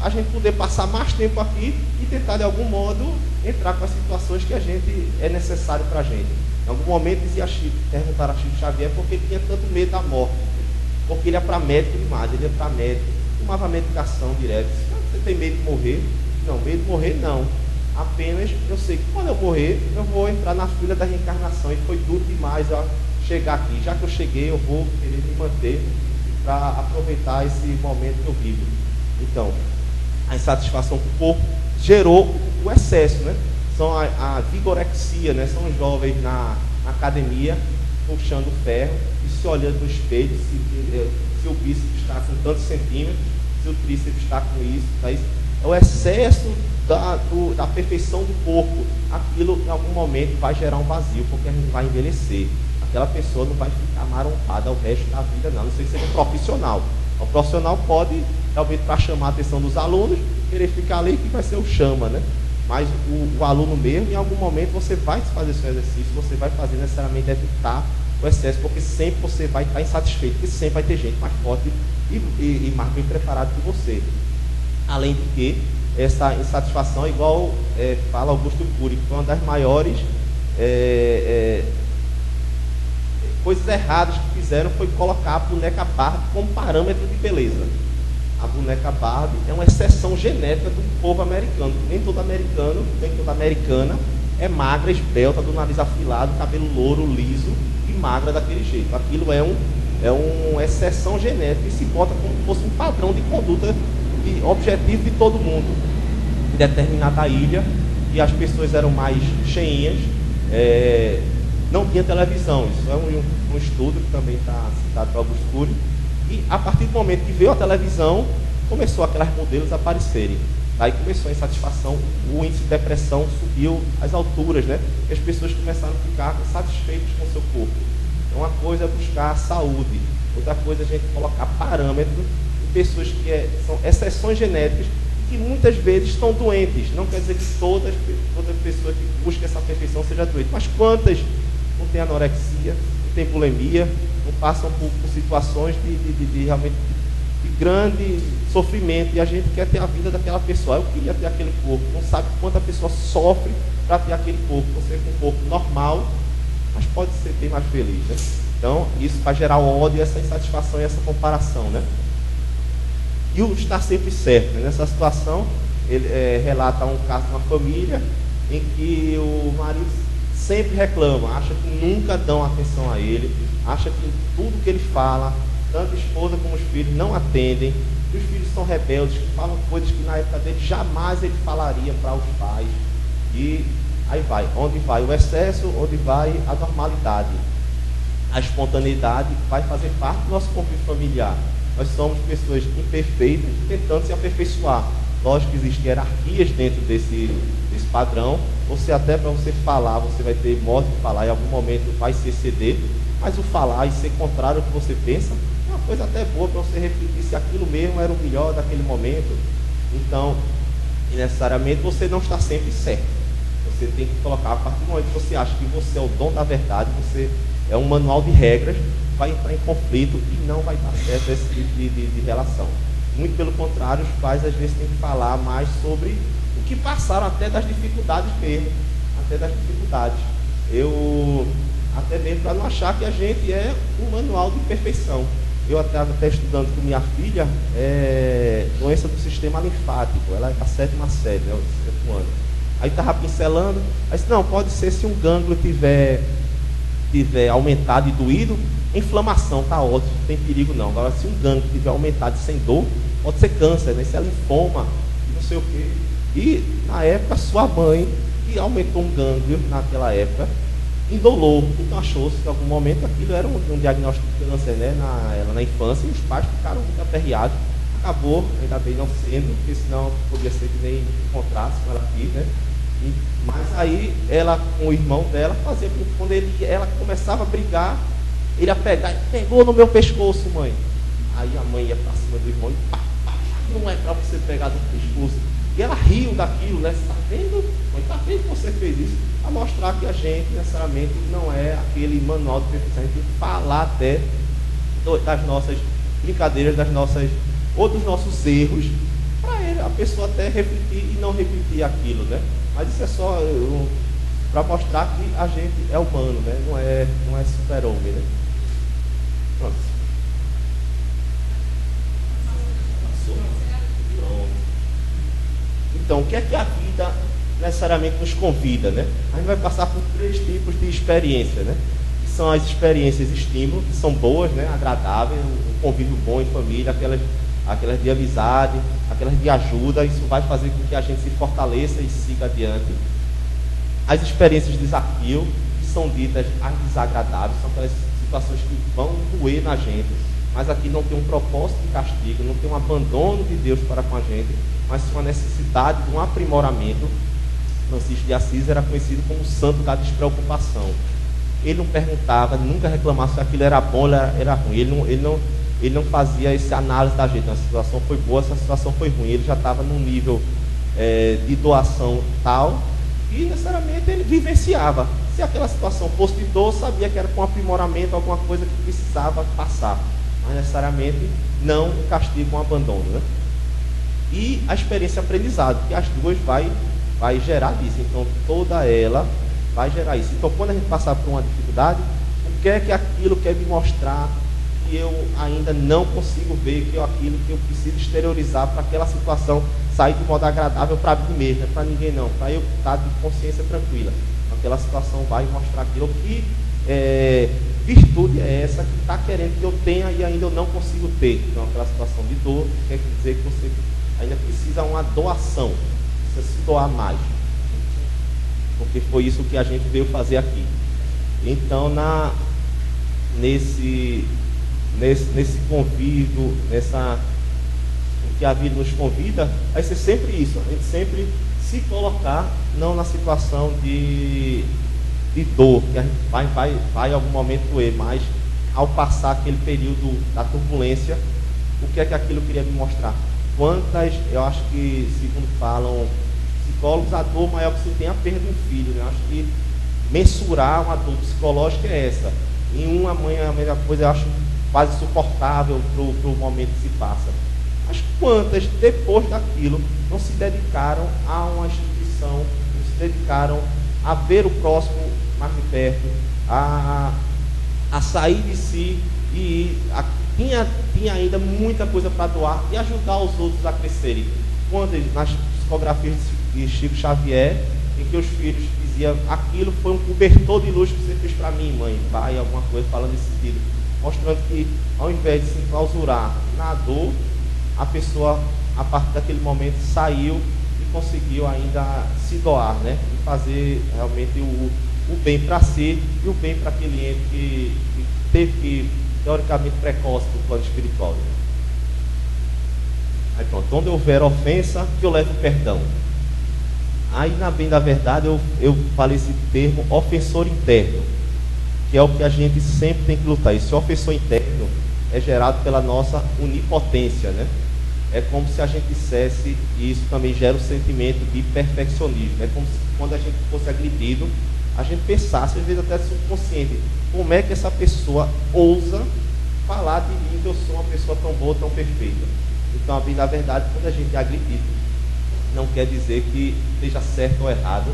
a gente poder passar mais tempo aqui e tentar de algum modo entrar com as situações que a gente é necessário para a gente. Em algum momento dizia Chico, perguntaram a Chico Xavier porque ele tinha tanto medo da morte, porque ele ia para médico demais, ele ia para médico, tomava medicação direto. Você tem medo de morrer? Não, medo de morrer não. Apenas eu sei que quando eu morrer, eu vou entrar na fila da reencarnação e foi duro demais eu chegar aqui. Já que eu cheguei, eu vou querer me manter para aproveitar esse momento que eu vivo. Então, a insatisfação com o corpo gerou o excesso, né? São a vigorexia, né? São os jovens na academia puxando ferro e se olhando no espelho se o bíceps está com tantos centímetros, se o tríceps está com isso, tá isso. É o excesso da perfeição do corpo. Aquilo em algum momento vai gerar um vazio, porque a gente vai envelhecer. Aquela pessoa não vai ficar marompada o resto da vida, não sei se seja um profissional. O profissional pode, talvez para chamar a atenção dos alunos, querer ficar ali que vai ser o chama, né? Mas o aluno mesmo, em algum momento, você vai fazer seu exercício, você vai fazer necessariamente evitar o excesso, porque sempre você vai estar insatisfeito, porque sempre vai ter gente mais forte e mais bem preparado que você. Além de que, essa insatisfação é igual, fala Augusto Cury, que foi uma das maiores coisas erradas que fizeram foi colocar a boneca Barbie como parâmetro de beleza. A boneca Barbie é uma exceção genética do povo americano. Nem todo americano, nem toda americana é magra, esbelta, do nariz afilado, cabelo louro, liso e magra daquele jeito. Aquilo é uma exceção genética e se bota como se fosse um padrão de conduta de objetivo de todo mundo. Em determinada ilha, e as pessoas eram mais cheinhas, não tinha televisão. Isso é um estudo que também está citado para Augusto Cury. E a partir do momento que veio a televisão, começou aquelas modelos a aparecerem. Aí começou a insatisfação, o índice de depressão subiu às alturas, né? E as pessoas começaram a ficar satisfeitas com o seu corpo. Então, uma coisa é buscar a saúde, outra coisa é a gente colocar parâmetros em pessoas que são exceções genéticas e que muitas vezes estão doentes. Não quer dizer que toda pessoa que busca essa perfeição seja doente, mas quantas não tem anorexia, não tem bulimia, não passam por situações de realmente de grande sofrimento, e a gente quer ter a vida daquela pessoa. Eu queria ter aquele corpo, não sabe quanta pessoa sofre para ter aquele corpo. Você com um corpo normal, mas pode ser bem mais feliz, né? Então, isso vai gerar ódio, essa insatisfação e essa comparação, né? E o estar sempre certo, né? Nessa situação, ele relata um caso de uma família em que o marido sempre reclama, acha que nunca dão atenção a ele, acha que tudo que ele fala, tanto a esposa como os filhos, não atendem, que os filhos são rebeldes, que falam coisas que na época dele jamais ele falaria para os pais. E aí vai, onde vai o excesso, onde vai a normalidade. A espontaneidade vai fazer parte do nosso convívio familiar. Nós somos pessoas imperfeitas, tentando se aperfeiçoar. Lógico que existem hierarquias dentro desse padrão. Você até para você falar, você vai ter modo de falar, em algum momento vai se exceder, mas o falar e ser contrário ao que você pensa é uma coisa até boa para você refletir se aquilo mesmo era o melhor daquele momento. Então, necessariamente você não está sempre certo. Você tem que colocar, a partir do momento que você acha que você é o dono da verdade, você é um manual de regras, vai entrar em conflito e não vai dar certo esse tipo de relação. Muito pelo contrário, os pais às vezes têm que falar mais sobre o que passaram, até das dificuldades mesmo, até das dificuldades. Até mesmo para não achar que a gente é um manual de perfeição. Eu estava até estudando com minha filha, doença do sistema linfático, ela é da 7ª série, né, 7º ano. Aí estava pincelando, aí disse, não, pode ser se um gânglio tiver aumentado e doído, inflamação, está ótimo, não tem perigo não. Agora, se um gânglio tiver aumentado e sem dor, pode ser câncer, né? Isso é linfoma, não sei o quê. E, na época, sua mãe, que aumentou um gânglio naquela época, indolou. Então, achou-se que, em algum momento, aquilo era um diagnóstico de câncer, né? Ela na infância, e os pais ficaram muito aperreados. Acabou, ainda bem não sendo, porque senão podia ser que nem encontrasse com ela aqui, né? Mas aí, ela com o irmão dela, fazia quando ela começava a brigar, ele ia pegar, pegou no meu pescoço, mãe. Aí a mãe ia para cima do irmão e pá, não é para você pegar no pescoço. E ela riu daquilo, né? Você está vendo? Mãe, está vendo que você fez isso? Para mostrar que a gente, necessariamente, não é aquele manual de perfeição. A gente tem que falar até das nossas brincadeiras, ou dos nossos erros, para a pessoa até refletir e não repetir aquilo, né? Mas isso é só para mostrar que a gente é humano, né? Não é super-homem, né? Pronto. Passou? Pronto. Então, o que é que a vida necessariamente nos convida, né? A gente vai passar por 3 tipos de experiência, né? Que são as experiências estímulo, que são boas, né? Agradáveis, um convívio bom em família, aquelas de amizade, aquelas de ajuda. Isso vai fazer com que a gente se fortaleça e siga adiante. As experiências de desafio, que são ditas as desagradáveis, são aquelas situações que vão doer na gente, mas aqui não tem um propósito de castigo, não tem um abandono de Deus para com a gente, mas uma necessidade de um aprimoramento. Francisco de Assis era conhecido como o santo da despreocupação. Ele não perguntava, nunca reclamava se aquilo era bom ou era ruim. Ele não fazia essa análise da gente. A situação foi boa, essa situação foi ruim. Ele já estava num nível de doação tal, e necessariamente ele vivenciava. Se aquela situação fosse de dor, sabia que era com aprimoramento, alguma coisa que precisava passar, mas necessariamente não um castigo, um abandono, né? E a experiência aprendizado, que as duas vai gerar isso. Então toda ela vai gerar isso. Então quando a gente passar por uma dificuldade, o que é que aquilo quer me mostrar que eu ainda não consigo ver, que é aquilo que eu preciso exteriorizar para aquela situação sair de modo agradável para mim mesmo, não é para ninguém não, para eu estar de consciência tranquila. Aquela situação vai mostrar aquilo que virtude é essa que está querendo que eu tenha e ainda eu não consigo ter. Então aquela situação de dor quer dizer que você ainda precisa uma doação, precisa se doar mais, porque foi isso que a gente veio fazer aqui. Então nesse convívio, o que a vida nos convida, vai ser sempre isso, a gente sempre se colocar não na situação de dor, que a gente vai em algum momento doer, mas ao passar aquele período da turbulência, o que é que aquilo queria me mostrar? Eu acho que, segundo falam psicólogos, a dor maior que se tem é a perda de um filho, né? Eu acho que mensurar uma dor psicológica é essa. Em uma mãe, a mesma coisa, eu acho quase insuportável para o momento que se passa. Mas quantas, depois daquilo, não se dedicaram a uma instituição, não se dedicaram a ver o próximo mais de perto, a sair de si e tinha ainda muita coisa para doar e ajudar os outros a crescerem. Quantas, nas psicografias de Chico Xavier, em que os filhos diziam: aquilo foi um cobertor de luz que você fez para mim, mãe, pai, alguma coisa falando nesse sentido, mostrando que ao invés de se enclausurar na dor, a pessoa, a partir daquele momento, saiu e conseguiu ainda se doar, né? E fazer realmente o bem para si e o bem para aquele ente que teve que, teoricamente, precoce do plano espiritual. Né? Aí pronto, onde houver ofensa, que eu levo perdão. Aí, na bem da verdade, eu falei esse termo ofensor interno, que é o que a gente sempre tem que lutar. Esse ofensor interno é gerado pela nossa onipotência, né? É como se a gente dissesse, e isso também gera um sentimento de perfeccionismo. É como se, quando a gente fosse agredido, a gente pensasse, às vezes até subconsciente, como é que essa pessoa ousa falar de mim que eu sou uma pessoa tão boa, tão perfeita. Então, na verdade, quando a gente é agredido, não quer dizer que esteja certo ou errado.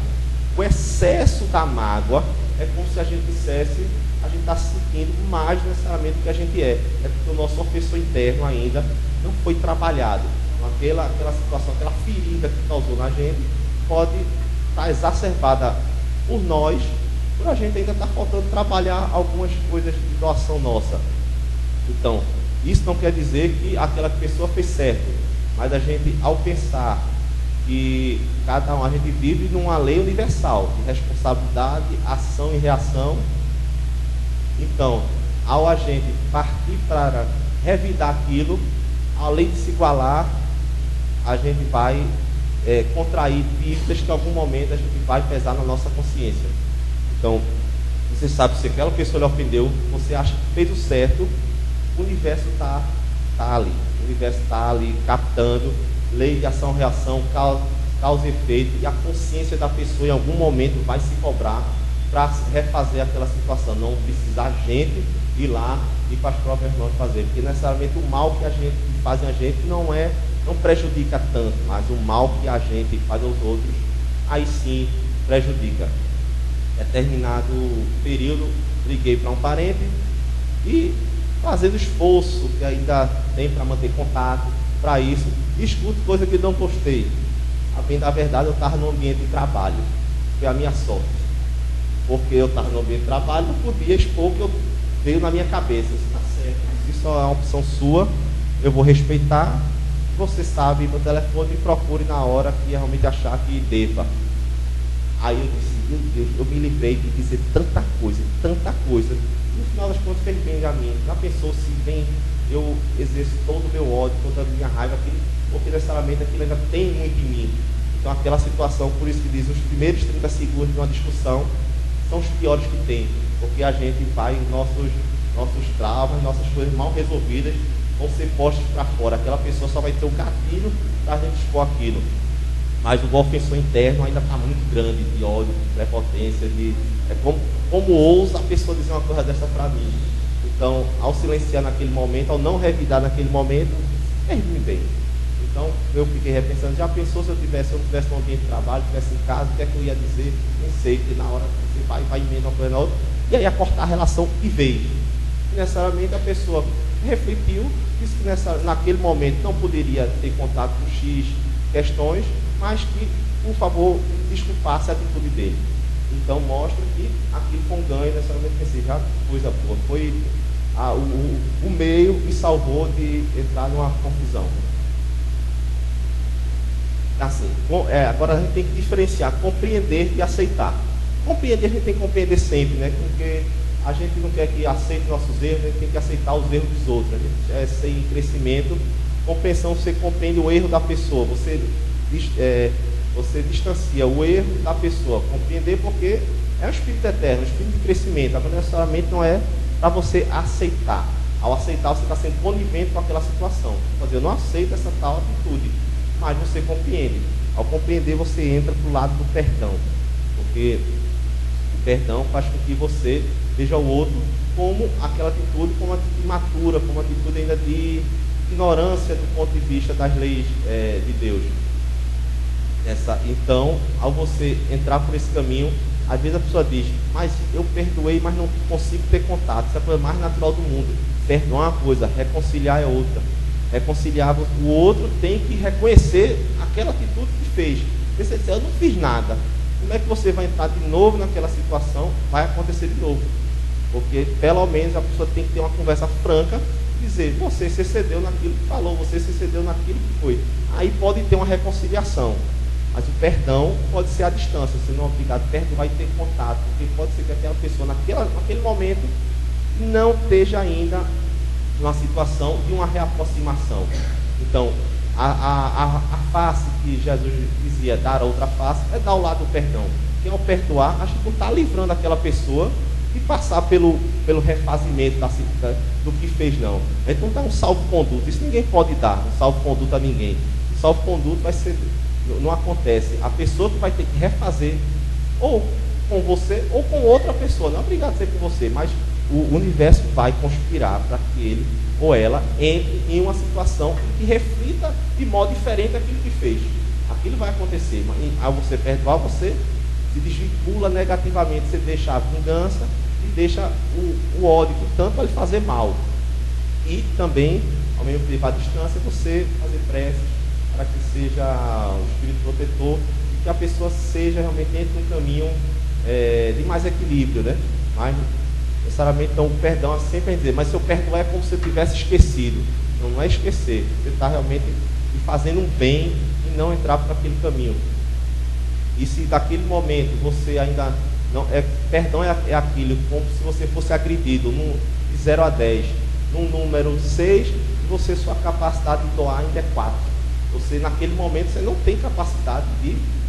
O excesso da mágoa é como se a gente dissesse, a gente está se sentindo mais necessariamente do que a gente é. É porque o nosso ofensor interno ainda não foi trabalhado. Aquela situação, aquela ferida que causou na gente, pode estar exacerbada por nós, por a gente ainda estar faltando trabalhar algumas coisas de doação nossa. Então, isso não quer dizer que aquela pessoa fez certo, mas a gente, ao pensar que cada um, a gente vive numa lei universal de responsabilidade, ação e reação. Então, ao a gente partir para revidar aquilo, além de se igualar, a gente vai contrair dívidas que em algum momento a gente vai pesar na nossa consciência. Então, você sabe, se aquela pessoa lhe ofendeu, você acha que fez o certo, o universo está ali. O universo está ali captando lei de ação-reação, causa e efeito, e a consciência da pessoa em algum momento vai se cobrar para refazer aquela situação. Não precisa a gente ir lá e para as próprias mãos fazer, porque necessariamente o mal que fazem a gente não prejudica tanto, mas o mal que a gente faz aos outros, aí sim prejudica. Determinado período, liguei para um parente e, fazendo esforço que ainda tem para manter contato, para isso, escuto coisa que não gostei. A bem da verdade, eu estava no ambiente de trabalho, foi a minha sorte, porque eu estava no ambiente de trabalho, não podia expor o que veio na minha cabeça. Está certo, isso é uma opção sua, eu vou respeitar. Você sabe, meu telefone, me procure na hora que realmente achar que deva. Aí eu disse: meu Deus, eu me livrei de dizer tanta coisa. No final das contas, fez bem a mim. Já pensou se bem eu exerço todo o meu ódio, toda a minha raiva, porque necessariamente aquilo ainda tem muito em mim. Então, aquela situação, por isso que diz, os primeiros 30 segundos de uma discussão são os piores que tem, porque a gente vai, nossos travas, nossas coisas mal resolvidas vão ser postos para fora. Aquela pessoa só vai ter o gatilho para a gente expor aquilo. Mas o ofensor interno ainda está muito grande, de ódio, de prepotência, como ousa a pessoa dizer uma coisa dessa para mim. Então, ao silenciar naquele momento, ao não revidar naquele momento, perdi bem. Então, eu fiquei repensando, já pensou se eu não tivesse no ambiente de trabalho, estivesse em casa, o que é que eu ia dizer? Nem sei, porque na hora você vai emendando uma coisa na outra, e aí ia cortar a relação e veio. E necessariamente a pessoa refletiu, disse que naquele momento não poderia ter contato com X questões, mas que, por favor, desculpasse a atitude dele. Então mostra que aquilo foi um ganho, necessariamente pensei, já coisa boa. Foi o meio me salvou de entrar numa confusão. Assim, agora a gente tem que diferenciar compreender e aceitar. Compreender, a gente tem que compreender sempre, né? Porque a gente não quer que aceite nossos erros, a gente tem que aceitar os erros dos outros. A gente sem crescimento. Compreensão, você compreende o erro da pessoa, você distancia o erro da pessoa. Compreender, porque é um espírito eterno, um espírito de crescimento. Agora, necessariamente não é para você aceitar. Ao aceitar, você está sendo conivente com aquela situação. Eu não aceito essa tal atitude, mas você compreende. Ao compreender, você entra para o lado do perdão, porque o perdão faz com que você veja o outro como aquela atitude, como uma atitude imatura, como uma atitude ainda de ignorância do ponto de vista das leis de Deus. Então, ao você entrar por esse caminho, às vezes a pessoa diz, mas eu perdoei, mas não consigo ter contato. Isso é a coisa mais natural do mundo. Perdoar é uma coisa, reconciliar é outra. Reconciliar, o outro tem que reconhecer aquela atitude que fez. Se você disser, eu não fiz nada, como é que você vai entrar de novo naquela situação? Vai acontecer de novo. Porque pelo menos a pessoa tem que ter uma conversa franca, dizer, você se excedeu naquilo que falou, você se excedeu naquilo que foi. Aí pode ter uma reconciliação. Mas o perdão pode ser à distância, você não é obrigado a perdoar e ter contato, porque pode ser que aquela pessoa naquele momento não esteja ainda numa situação de uma reaproximação. Então, a face que Jesus dizia dar a outra face é dar o lado do perdão. Porque ao perdoar, a gente não está livrando aquela pessoa de passar pelo refazimento do que fez, não. A gente não dá um salvo-conduto, isso ninguém pode dar, um salvo-conduto a ninguém. O salvo-conduto não acontece. A pessoa que vai ter que refazer, ou com você, ou com outra pessoa, não é obrigado a ser com você, mas o universo vai conspirar para que ele ou ela entre em uma situação que reflita de modo diferente aquilo que fez. Aquilo vai acontecer, mas ao você perdoar, você se desvincula negativamente, você deixa a vingança e deixa o ódio, que tanto vai lhe fazer mal. E também, ao mesmo tempo à distância, você fazer preces para que seja o Espírito protetor e que a pessoa seja realmente entre um caminho de mais equilíbrio, né? Mas necessariamente, então, o perdão é sempre a dizer, mas se eu perdoar é como se eu tivesse esquecido. Não é esquecer, você está realmente fazendo um bem e não entrar por aquele caminho. E se daquele momento você ainda não perdão é aquilo, como se você fosse agredido de 0 a 10, num número 6, você, sua capacidade de doar ainda é 4. Você, naquele momento, você não tem capacidade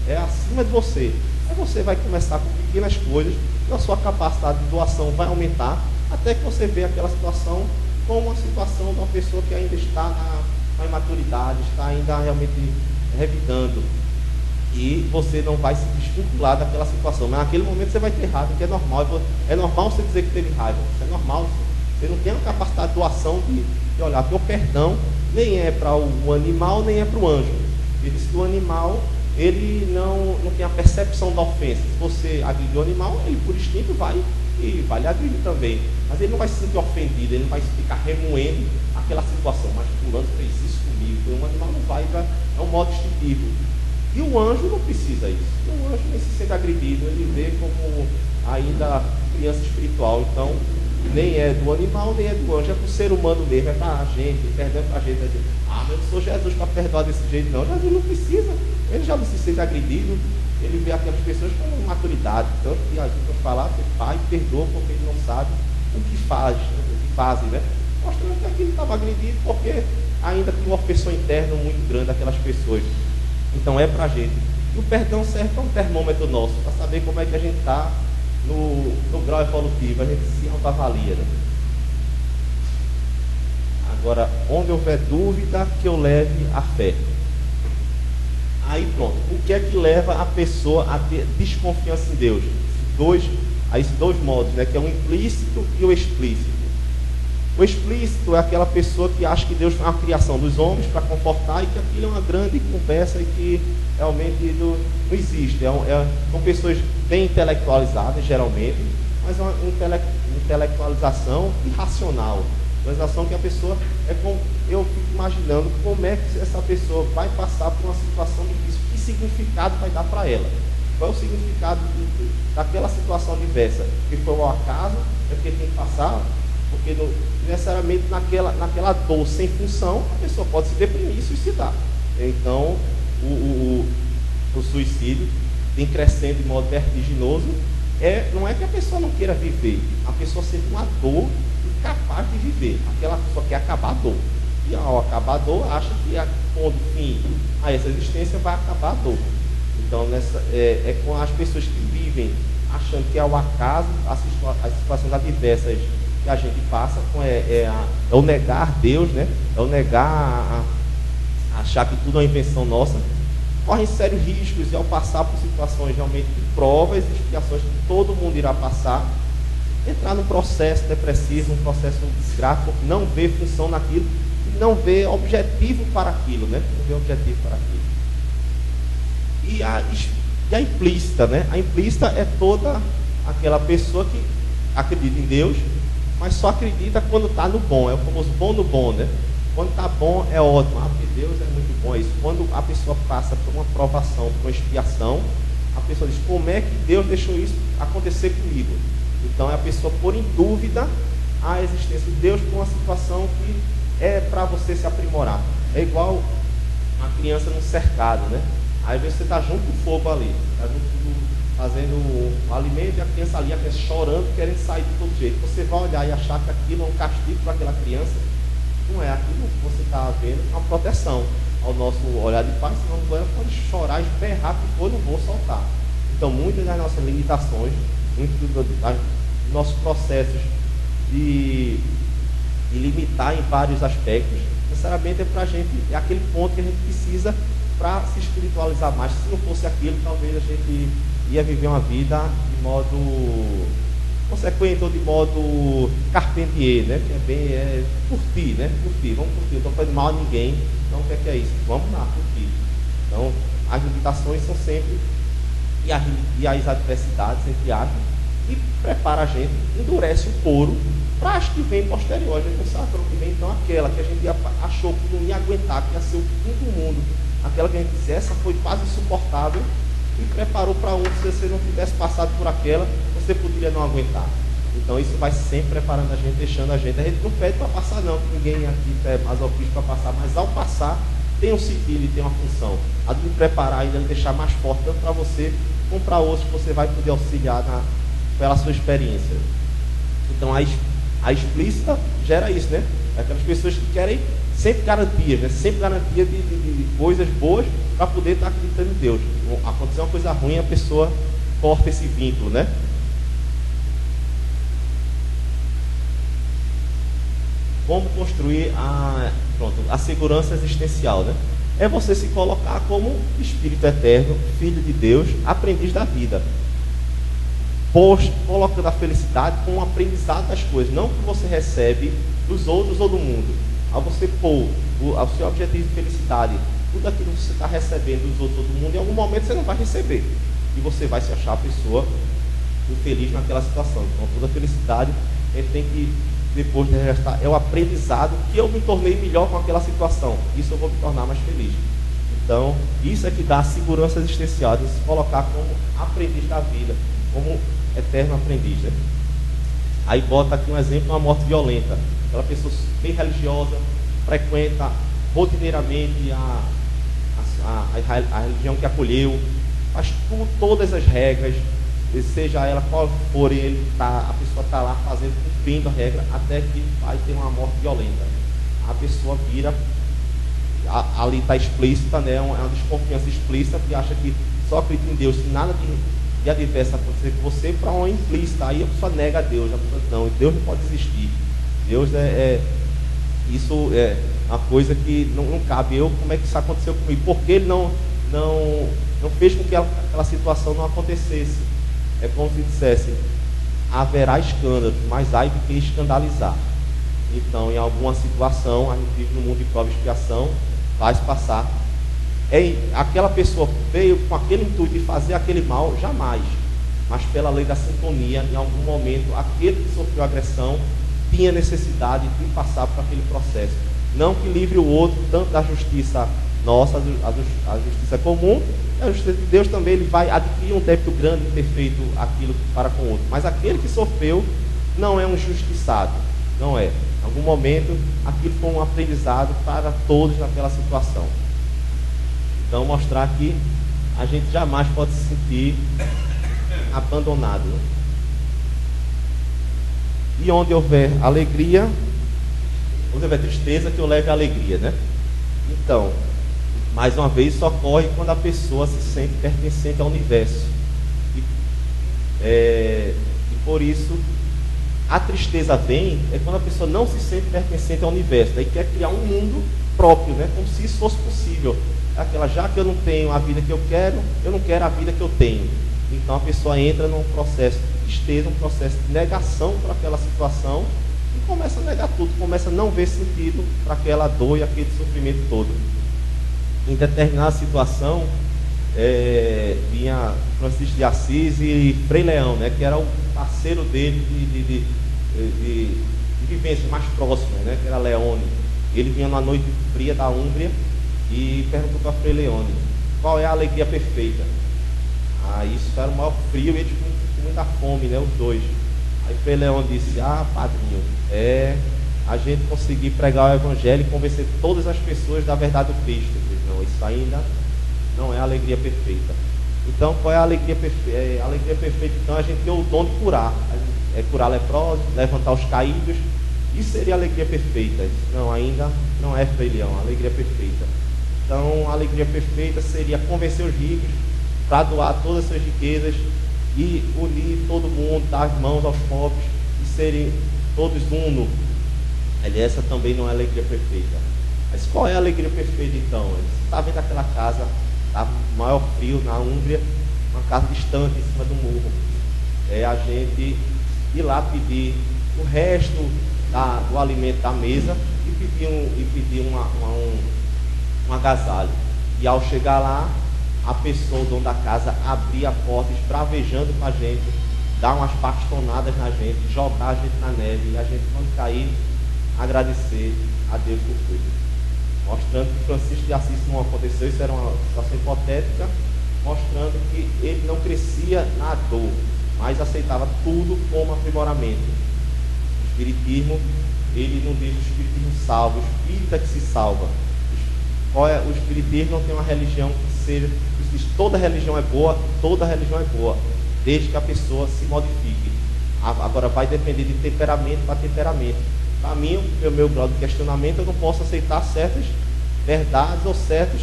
é acima de você. Aí você vai começar com pequenas coisas, e a sua capacidade de doação vai aumentar, até que você vê aquela situação como uma situação de uma pessoa que ainda está na imaturidade, está ainda realmente revidando. E você não vai se desvincular daquela situação. Mas naquele momento você vai ter raiva, que é normal. É normal você dizer que teve raiva. Isso é normal. Você não tem a capacidade de doação de olhar, porque o perdão nem é para o animal, nem é para o anjo. Ele diz que o animal, ele não tem a percepção da ofensa. Se você agredir o animal, ele por instinto vai lhe agredir também. Mas ele não vai se sentir ofendido, ele não vai ficar remoendo aquela situação. Mas fulano fez isso comigo. O animal não vai, é um modo instintivo. E o anjo não precisa isso. O anjo nem se sente agredido, ele vê como ainda criança espiritual. Então, nem é do animal, nem é do anjo, é para o ser humano mesmo, é para a gente, perdão para a gente. É dizer, mas eu sou Jesus para perdoar desse jeito. Não, Jesus não precisa, ele já não se sente agredido, ele vê aquelas pessoas com maturidade. Tanto que a gente vai falar, pai, perdoa porque ele não sabe o que fazem, né? Mostrando que aquilo estava agredido porque ainda tem uma ofensão interna muito grande daquelas pessoas. Então é para a gente. E o perdão serve para um termômetro nosso, para saber como é que a gente está no grau evolutivo, a gente se autoavalia, né? Agora, onde houver dúvida, que eu leve a fé. Aí pronto, o que é que leva a pessoa a ter desconfiança em Deus? Esses dois modos, né? Que é o implícito e o explícito. O explícito é aquela pessoa que acha que Deus foi uma criação dos homens para confortar e que aquilo é uma grande conversa e que realmente não existe. São pessoas bem intelectualizadas, geralmente, mas é uma intelectualização irracional. Uma intelectualização que a pessoa eu fico imaginando como é que essa pessoa vai passar por uma situação difícil. Que significado vai dar para ela? Qual é o significado daquela situação diversa? Que foi um acaso, é porque tem que passar. Porque necessariamente naquela dor sem função, a pessoa pode se deprimir e suicidar. Então, o suicídio vem crescendo de modo vertiginoso. Não é que a pessoa não queira viver, a pessoa sente uma dor incapaz de viver. Aquela pessoa quer acabar a dor. E ao acabar a dor, acha que pondo fim a essa existência vai acabar a dor. Então, é com as pessoas que vivem achando que é o acaso, as situações adversas que a gente passa, é o negar Deus, né? É o negar, achar que tudo é uma invenção nossa, correm sérios riscos. E ao passar por situações realmente de provas e expiações que todo mundo irá passar, entrar num processo depressivo, um processo grave, porque não vê função naquilo, e não vê objetivo para aquilo, né? Não vê objetivo para aquilo. E a implícita, né? A implícita é toda aquela pessoa que acredita em Deus, mas só acredita quando está no bom, é o famoso bom no bom, né? Quando está bom é ótimo, porque Deus é muito bom, é isso. Quando a pessoa passa por uma provação, por uma expiação, a pessoa diz, como é que Deus deixou isso acontecer comigo? Então é a pessoa pôr em dúvida a existência de Deus por uma situação que é para você se aprimorar. É igual uma criança num cercado, né? Aí às vezes você está junto com o fogo ali, está fazendo o alimento e a criança ali, a criança chorando, querendo sair de todo jeito. Você vai olhar e achar que aquilo é um castigo para aquela criança. Não é, aquilo que você está vendo é uma proteção ao nosso olhar de pai, senão ela pode chorar, esperrar que for, não vou soltar. Então muitas das nossas limitações, muitos dos nossos processos de limitar em vários aspectos, sinceramente é para a gente, é aquele ponto que a gente precisa para se espiritualizar mais. Se não fosse aquilo, talvez a gente ia viver uma vida de modo consequente ou de modo Carpentier, né? Que é bem curtir, né? Curtir, vamos curtir, não estou fazendo mal a ninguém, então o que é isso? Vamos lá, curtir. Então, as limitações são sempre, e as adversidades, entre aspas, e prepara a gente, endurece o couro para as que vem posterior. A gente não sabe para o que vem, então aquela que a gente achou que não ia aguentar, que ia ser o fim do mundo, aquela que a gente disse, essa foi quase insuportável, e preparou para um, se você não tivesse passado por aquela, você poderia não aguentar. Então isso vai sempre preparando a gente, deixando a gente não pede para passar não, que ninguém aqui é masoquista para passar, mas ao passar tem um sentido e tem uma função, a de preparar ainda, de deixar mais forte, tanto para você como para outros, que você vai poder auxiliar pela sua experiência. Então a explícita gera isso, né? Aquelas pessoas que querem sempre garantias, né? Sempre garantia de coisas boas para poder estar acreditando em Deus. Acontecer uma coisa ruim, a pessoa corta esse vínculo, né? Como construir a segurança existencial, né? É você se colocar como Espírito Eterno, Filho de Deus, aprendiz da vida. Colocando a felicidade como um aprendizado das coisas, não que você recebe dos outros ou do mundo. Ao você pôr o seu objetivo de felicidade, tudo aquilo que você está recebendo dos outros ou do mundo, em algum momento você não vai receber. E você vai se achar a pessoa infeliz naquela situação. Então toda felicidade, ele tem que, depois de restar, é o aprendizado que eu me tornei melhor com aquela situação. Isso eu vou me tornar mais feliz. Então, isso é que dá a segurança existencial, de se colocar como aprendiz da vida, como eterno aprendiz, né? Aí bota aqui um exemplo, uma morte violenta. Aquela pessoa bem religiosa, frequenta rotineiramente a religião que acolheu, faz todas as regras, seja ela qual for, a pessoa está lá fazendo, cumprindo a regra, até que vai ter uma morte violenta. A pessoa vira, ali está explícita, né? Uma desconfiança explícita, que acha que só acredita em Deus, se nada de adverso acontecer com você, para uma implícita, aí a pessoa nega a Deus, a pessoa não, Deus não pode existir. Deus isso é uma coisa que não cabe. Como é que isso aconteceu comigo? Porque ele não fez com que aquela situação não acontecesse. É como se dissesse, haverá escândalos, mas ai de que escandalizar. Então, em alguma situação, a gente vive no mundo de prova e expiação, faz passar. Aquela pessoa veio com aquele intuito de fazer aquele mal, jamais. Mas pela lei da sintonia, em algum momento, aquele que sofreu agressão tinha necessidade de passar por aquele processo. Não que livre o outro tanto da justiça nossa, a justiça comum, e a justiça de Deus também, ele vai adquirir um débito grande de ter feito aquilo para com o outro. Mas aquele que sofreu não é um injustiçado, não é. Em algum momento, aquilo foi um aprendizado para todos naquela situação. Então, mostrar que a gente jamais pode se sentir abandonado, né? E onde houver alegria, onde houver tristeza, que eu leve a alegria, né? Então, mais uma vez, isso ocorre quando a pessoa se sente pertencente ao universo. E por isso, a tristeza vem quando a pessoa não se sente pertencente ao universo. Daí quer criar um mundo próprio, né? Como se isso fosse possível. Aquela, já que eu não tenho a vida que eu não quero a vida que eu tenho. Então a pessoa entra num processo tristeza, um processo de negação para aquela situação, e começa a negar tudo, começa a não ver sentido para aquela dor e aquele sofrimento todo. Em determinada situação, vinha Francisco de Assis e Frei Leão, né, que era o parceiro dele de vivência mais próxima, né, que era Leone. Ele vinha numa noite fria da Úmbria e perguntou para Frei Leone: qual é a alegria perfeita? Isso era o maior frio e eles com muita fome, né, os dois. Aí Frei Leone disse: padrinho, a gente conseguir pregar o Evangelho e convencer todas as pessoas da verdade do Cristo. Ele disse: não, isso ainda não é a alegria perfeita. Então, qual é a alegria perfeita? A alegria perfeita, então, a gente tem o dom de curar. Curar leprosos, levantar os caídos. Isso seria a alegria perfeita. Não, ainda não é, Frei Leão, a alegria perfeita. Então, a alegria perfeita seria convencer os ricos para doar todas as suas riquezas e unir todo mundo, dar as mãos aos pobres e serem todos uno. Essa também não é a alegria perfeita. Mas qual é a alegria perfeita, então? Você está vendo aquela casa, estava maior frio na Úmbria, uma casa distante em cima do morro. A gente ir lá pedir o resto do alimento da mesa e pedir um agasalho. E ao chegar lá, a pessoa, o dono da casa, abrir a porta, esbravejando com a gente, dar umas bastonadas na gente, jogar a gente na neve, e a gente, quando cair, agradecer a Deus por tudo. Mostrando que Francisco de Assis não aconteceu, isso era uma situação hipotética, mostrando que ele não crescia na dor, mas aceitava tudo como aprimoramento. O Espiritismo, ele não diz o Espiritismo salva, o espírita que se salva. O Espiritismo não tem uma religião que seja, diz, toda religião é boa, desde que a pessoa se modifique. Agora vai depender de temperamento para temperamento. Para mim, o meu grau de questionamento, eu não posso aceitar certas verdades ou certos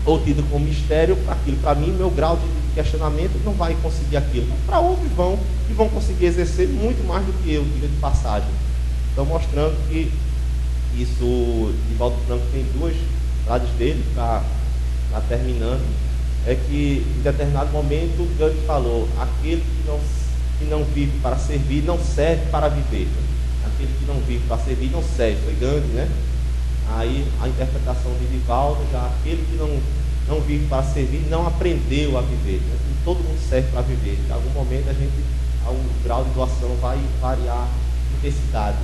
ou tido como mistério para aquilo. Para mim, meu grau de questionamento não vai conseguir aquilo. Para outros vão conseguir exercer muito mais do que eu, diga de passagem. Então, mostrando que isso, Divaldo Franco tem duas frases dele, para terminando, é que em determinado momento Gandhi falou: aquele que não vive para servir, não serve para viver. Aquele que não vive para servir, não serve. Foi Gandhi, né? Aí a interpretação de Divaldo, já aquele que não vive para servir, não aprendeu a viver. Né? Todo mundo serve para viver. Em algum momento o grau de doação vai variar a intensidade.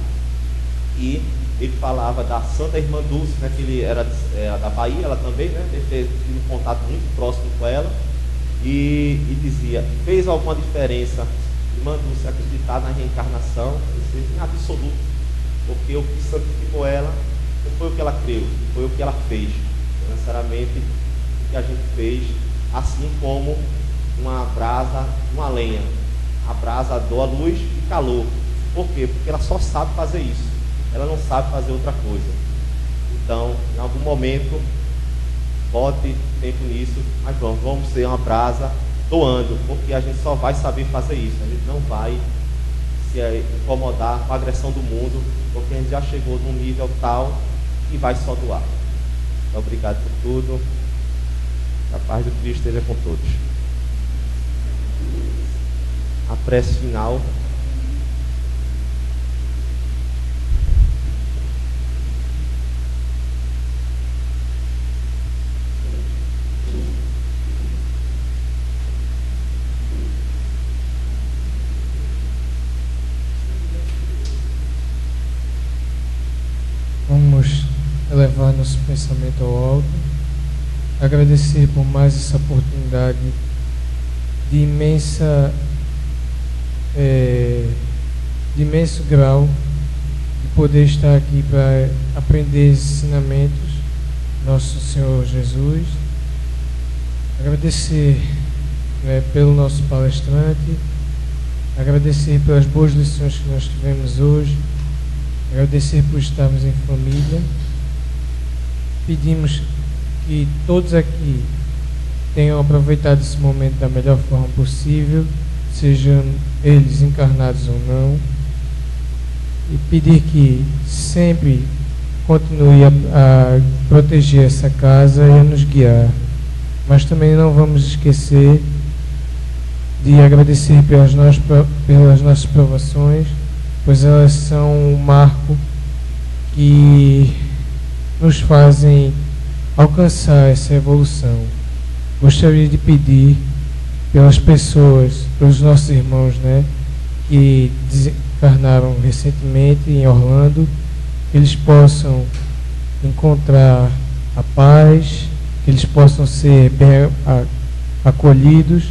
E ele falava da Santa Irmã Dulce, né, que ele era da Bahia, ela também, né, deve ter tido um contato muito próximo com ela, e dizia: fez alguma diferença Irmã Dulce acreditar na reencarnação? Em absoluto, porque o que santificou ela não foi o que ela creu, foi o que ela fez. Não necessariamente o que a gente fez, assim como uma brasa, uma lenha. A brasa doa luz e calor. Por quê? Porque ela só sabe fazer isso. Ela não sabe fazer outra coisa. Então, em algum momento, bote tempo nisso, mas vamos ser uma brasa doando, porque a gente só vai saber fazer isso. A gente não vai se incomodar com a agressão do mundo, porque a gente já chegou num nível tal que vai só doar. Então, obrigado por tudo. A paz do Cristo esteja com todos. A prece final. Vamos elevar nosso pensamento ao alto, agradecer por mais essa oportunidade de imenso grau de poder estar aqui para aprender esses ensinamentos do nosso Senhor Jesus. Agradecer pelo nosso palestrante, agradecer pelas boas lições que nós tivemos hoje, agradecer por estarmos em família. Pedimos que todos aqui tenham aproveitado esse momento da melhor forma possível, sejam eles encarnados ou não, e pedir que sempre continue a proteger essa casa e a nos guiar. Mas também não vamos esquecer de agradecer pelas nossas provações, pois elas são um marco que nos fazem alcançar essa evolução. Gostaria de pedir pelas pessoas, pelos nossos irmãos, né, que desencarnaram recentemente em Orlando, que eles possam encontrar a paz, que eles possam ser bem acolhidos,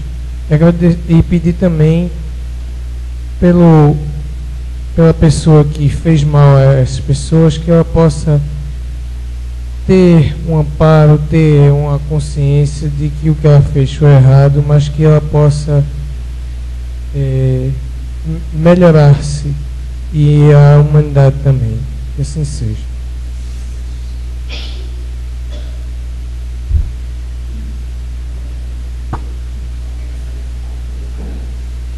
e pedir também pela pessoa que fez mal a essas pessoas, que ela possa ter um amparo, ter uma consciência de que o que ela fez foi errado, mas que ela possa melhorar-se, e a humanidade também. Que assim seja.